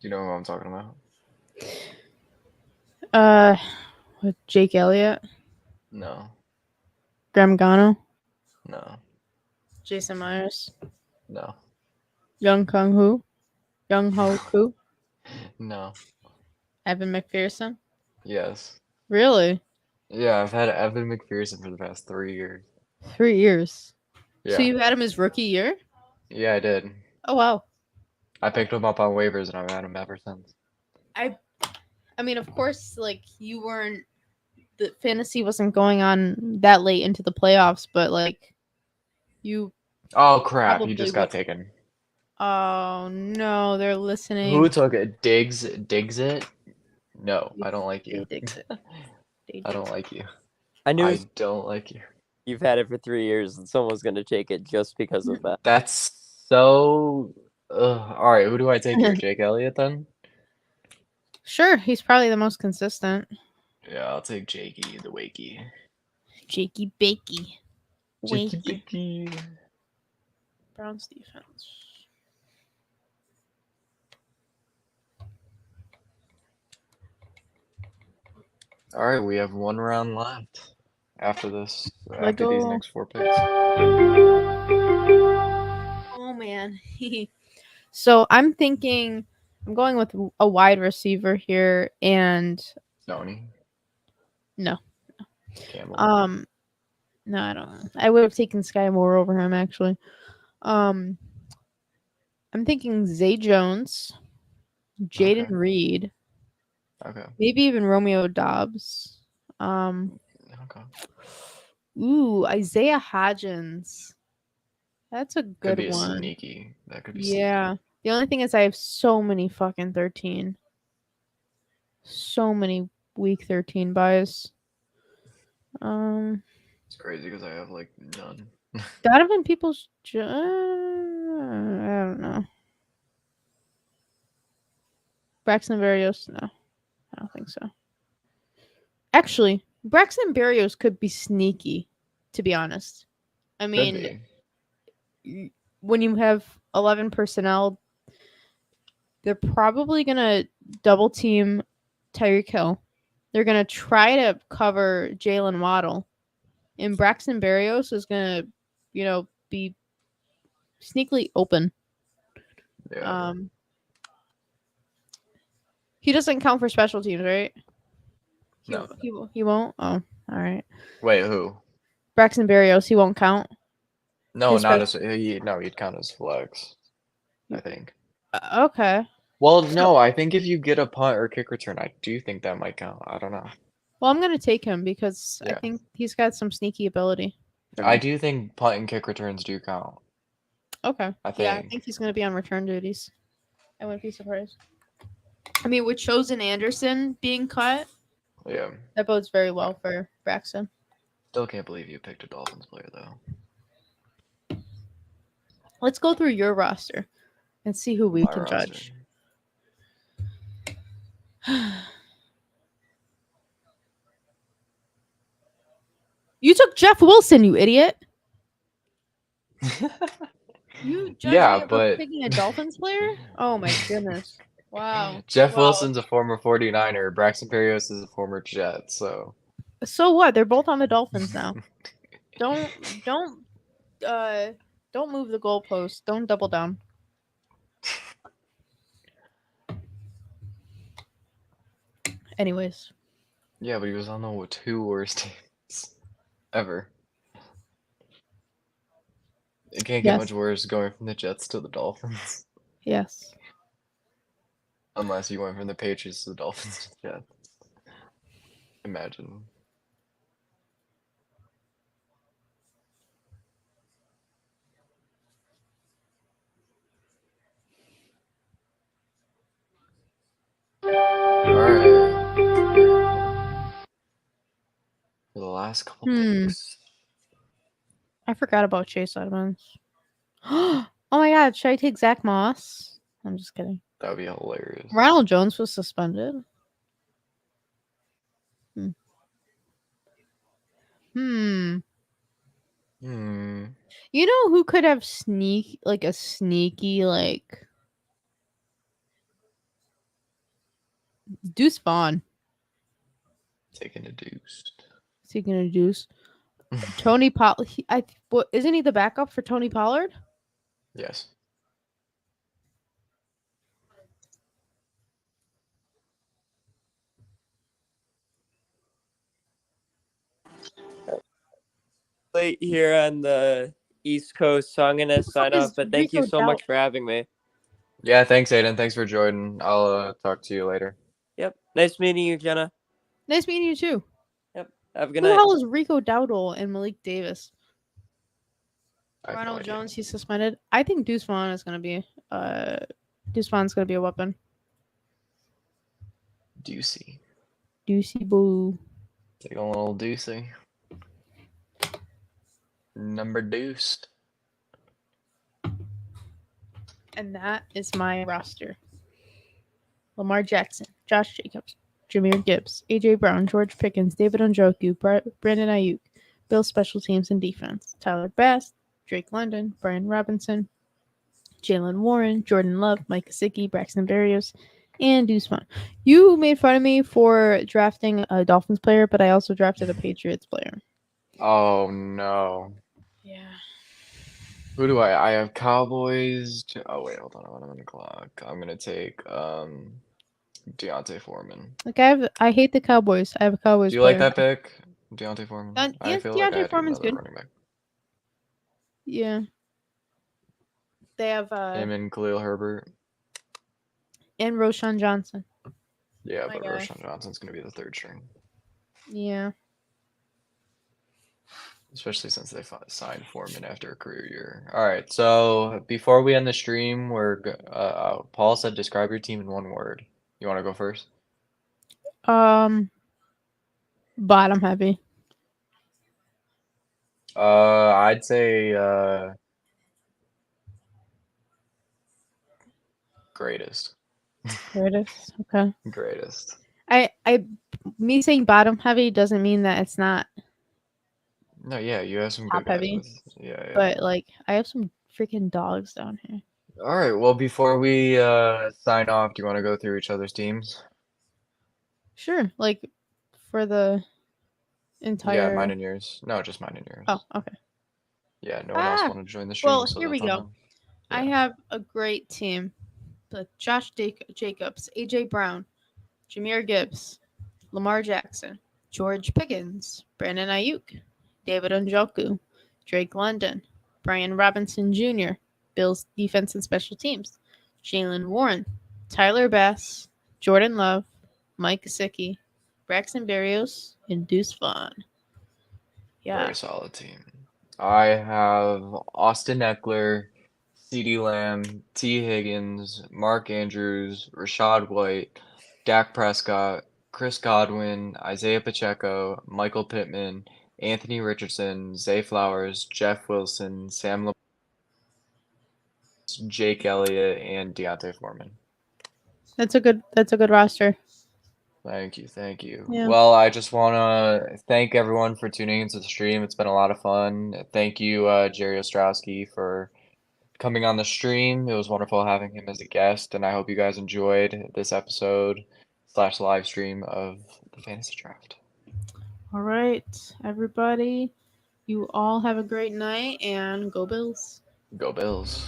Do you know who I'm talking about? With Jake Elliott, No. Graham Gano, No. Jason Myers, No. Young Ho Koo, No. Evan McPherson. Yes. Really? Yeah, I've had Evan McPherson for the past 3 years. 3 years. Yeah. So you had him his rookie year? Yeah, I did. Oh wow. I picked him up on waivers and I've had him ever since. I mean, of course, like you weren't the fantasy wasn't going on that late into the playoffs, but like you Oh crap! You probably just got taken. Oh no, they're listening. Who took it? Diggs it? No, I don't like you. They digs it. I don't like you. I knew I don't like you. you've had it for 3 years and someone's going to take it just because of that. That's so. All right, who do I take here? Jake Elliott then? Sure, he's probably the most consistent. Yeah, I'll take Jakey the Wakey. Jakey Bakey. Jakey Wakey. Bakey. Browns defense. All right, we have one round left after this. Let After these go. next 4 picks. Oh man. So I'm thinking I'm going with a wide receiver here, and Sony. No. Campbell. No, I don't know. I would have taken Sky Moore over him actually. I'm thinking Zay Jones, Jaden Okay. Reed, Okay. maybe even Romeo Dobbs. Okay. Isaiah Hodgins. That's a Could good be a one. sneaky. That could be Yeah. The only thing is I have so many fucking 13. So many week 13 buys. It's crazy because I have like none. Donovan Peoples. I don't know. Braxton Berrios. No, I don't think so. Actually, Braxton Berrios could be sneaky, to be honest. I Could mean, be. when you have 11 personnel, they're probably going to double team Tyreek Hill. They're going to try to cover Jalen Waddle. And Braxton Berrios is going to, be sneakily open. Yeah. He doesn't count for special teams, right? No. He won't? Oh, all right. Wait, who? Braxton Berrios, he won't count? No, His not special- as no. He'd count as flex. I think. Okay. Well, no. I think if you get a punt or kick return, I do think that might count. I don't know. Well, I'm going to take him because I Yeah. think he's got some sneaky ability. I do think punt and kick returns do count. Okay. I Yeah, I think. think he's going to be on return duties. I wouldn't be surprised. I mean, with Chosen Anderson being cut, Yeah. that bodes very well for Braxton. Still can't believe you picked a Dolphins player though. Let's go through your roster and see who we My can roster. judge. You took Jeff Wilson, you idiot. You judge Yeah, me over but picking a Dolphins player? Oh my goodness. Wow. Jeff Wow. Wilson's a former 49er. Braxton Berrios is a former Jet. So So what? They're both on the Dolphins now. Don't move the goalpost. Don't double down. Anyways. yeah, but he was on the 2 worst teams ever. It can't get Yes. much worse going from the Jets to the Dolphins. Yes. Unless you went from the Patriots to the Dolphins to the Jets. Imagine. Alright. For the last couple picks. I forgot about Chase Edmonds. Oh my god, should I take Zach Moss? I'm just kidding. That would be hilarious. Ronald Jones was suspended. You know who could have a sneaky Deuce Vaughn. Taking a deuce. Is he gonna deuce? Tony Pollard. Isn't he the backup for Tony Pollard? Yes. Late here on the East Coast, so I'm gonna sign is off. But thank you Rico so much for having me. Yeah, thanks, Aiden. Thanks for joining. I'll talk to you later. Yep. Nice meeting you, Jenna. Nice meeting you too. Yep. Have a good Who the night. hell is Rico Dowdle and Malik Davis? I have no Ronald idea. Jones, he's suspended. I think Deuce Vaughn is gonna be a weapon. Deucey. Deucey boo. Take a little deucey. Number deuced. And that is my roster. Lamar Jackson, Josh Jacobs, Jahmyr Gibbs, AJ Brown, George Pickens, David Njoku, Brandon Ayuk, Bills special teams and defense, Tyler Bass, Drake London, Brian Robinson, Jalen Warren, Jordan Love, Mike Gesicki, Braxton Berrios, and Deuce Vaughn. You made fun of me for drafting a Dolphins player, but I also drafted a Patriots player. Oh no. Yeah. Who do I have Cowboys. Oh wait, hold on. I'm on the clock. I'm gonna take Deontay Foreman. Like I hate the Cowboys. I have a Cowboys Do you player. like that pick? Deontay Foreman? I Yeah, feel like I Deontay had Foreman's another good. running back. Yeah. They have Him and Khalil Herbert. and Roshan Johnson. Yeah, My but guy. Roshan Johnson's gonna be the third string. Yeah. Especially since they signed Foreman after a career year. All right, so before we end the stream, Paul said describe your team in one word. You want to go first? Bottom heavy. I'd say greatest. Greatest. Okay. Greatest. Me saying bottom heavy doesn't mean that it's not No, yeah, you have some top good guys heavy. with. Yeah. But like I have some freaking dogs down here. All right, well, before we sign off, do you want to go through each other's teams? Sure. Like for the Yeah, entire mine and yours. No, just mine and yours. Oh, okay. Yeah, no one else Ah, wanted to join the stream, well, so here we that's on go. them. I Yeah. have a great team. But Josh Jacobs, AJ Brown, Jahmyr Gibbs, Lamar Jackson, George Pickens, Brandon Ayuk, David Njoku, Drake London, Brian Robinson Jr., Bills defense and special teams, Jalen Warren, Tyler Bass, Jordan Love, Mike Gesicki, Braxton Berrios, and Deuce Vaughn. Yeah. Very solid team. I have Austin Eckler, CeeDee Lamb, T. Higgins, Mark Andrews, Rashad White, Dak Prescott, Chris Godwin, Isaiah Pacheco, Michael Pittman, Anthony Richardson, Zay Flowers, Jeff Wilson, Sam Laporta, Jake Elliott, and Deontay Foreman. That's a good roster. Thank you. Yeah. Well, I just want to thank everyone for tuning into the stream. It's been a lot of fun. Thank you, Jerry Ostrowski, for coming on the stream. It was wonderful having him as a guest, and I hope you guys enjoyed this episode / live stream of the Fantasy Draft. All right, everybody. You all have a great night and go Bills. Go Bills.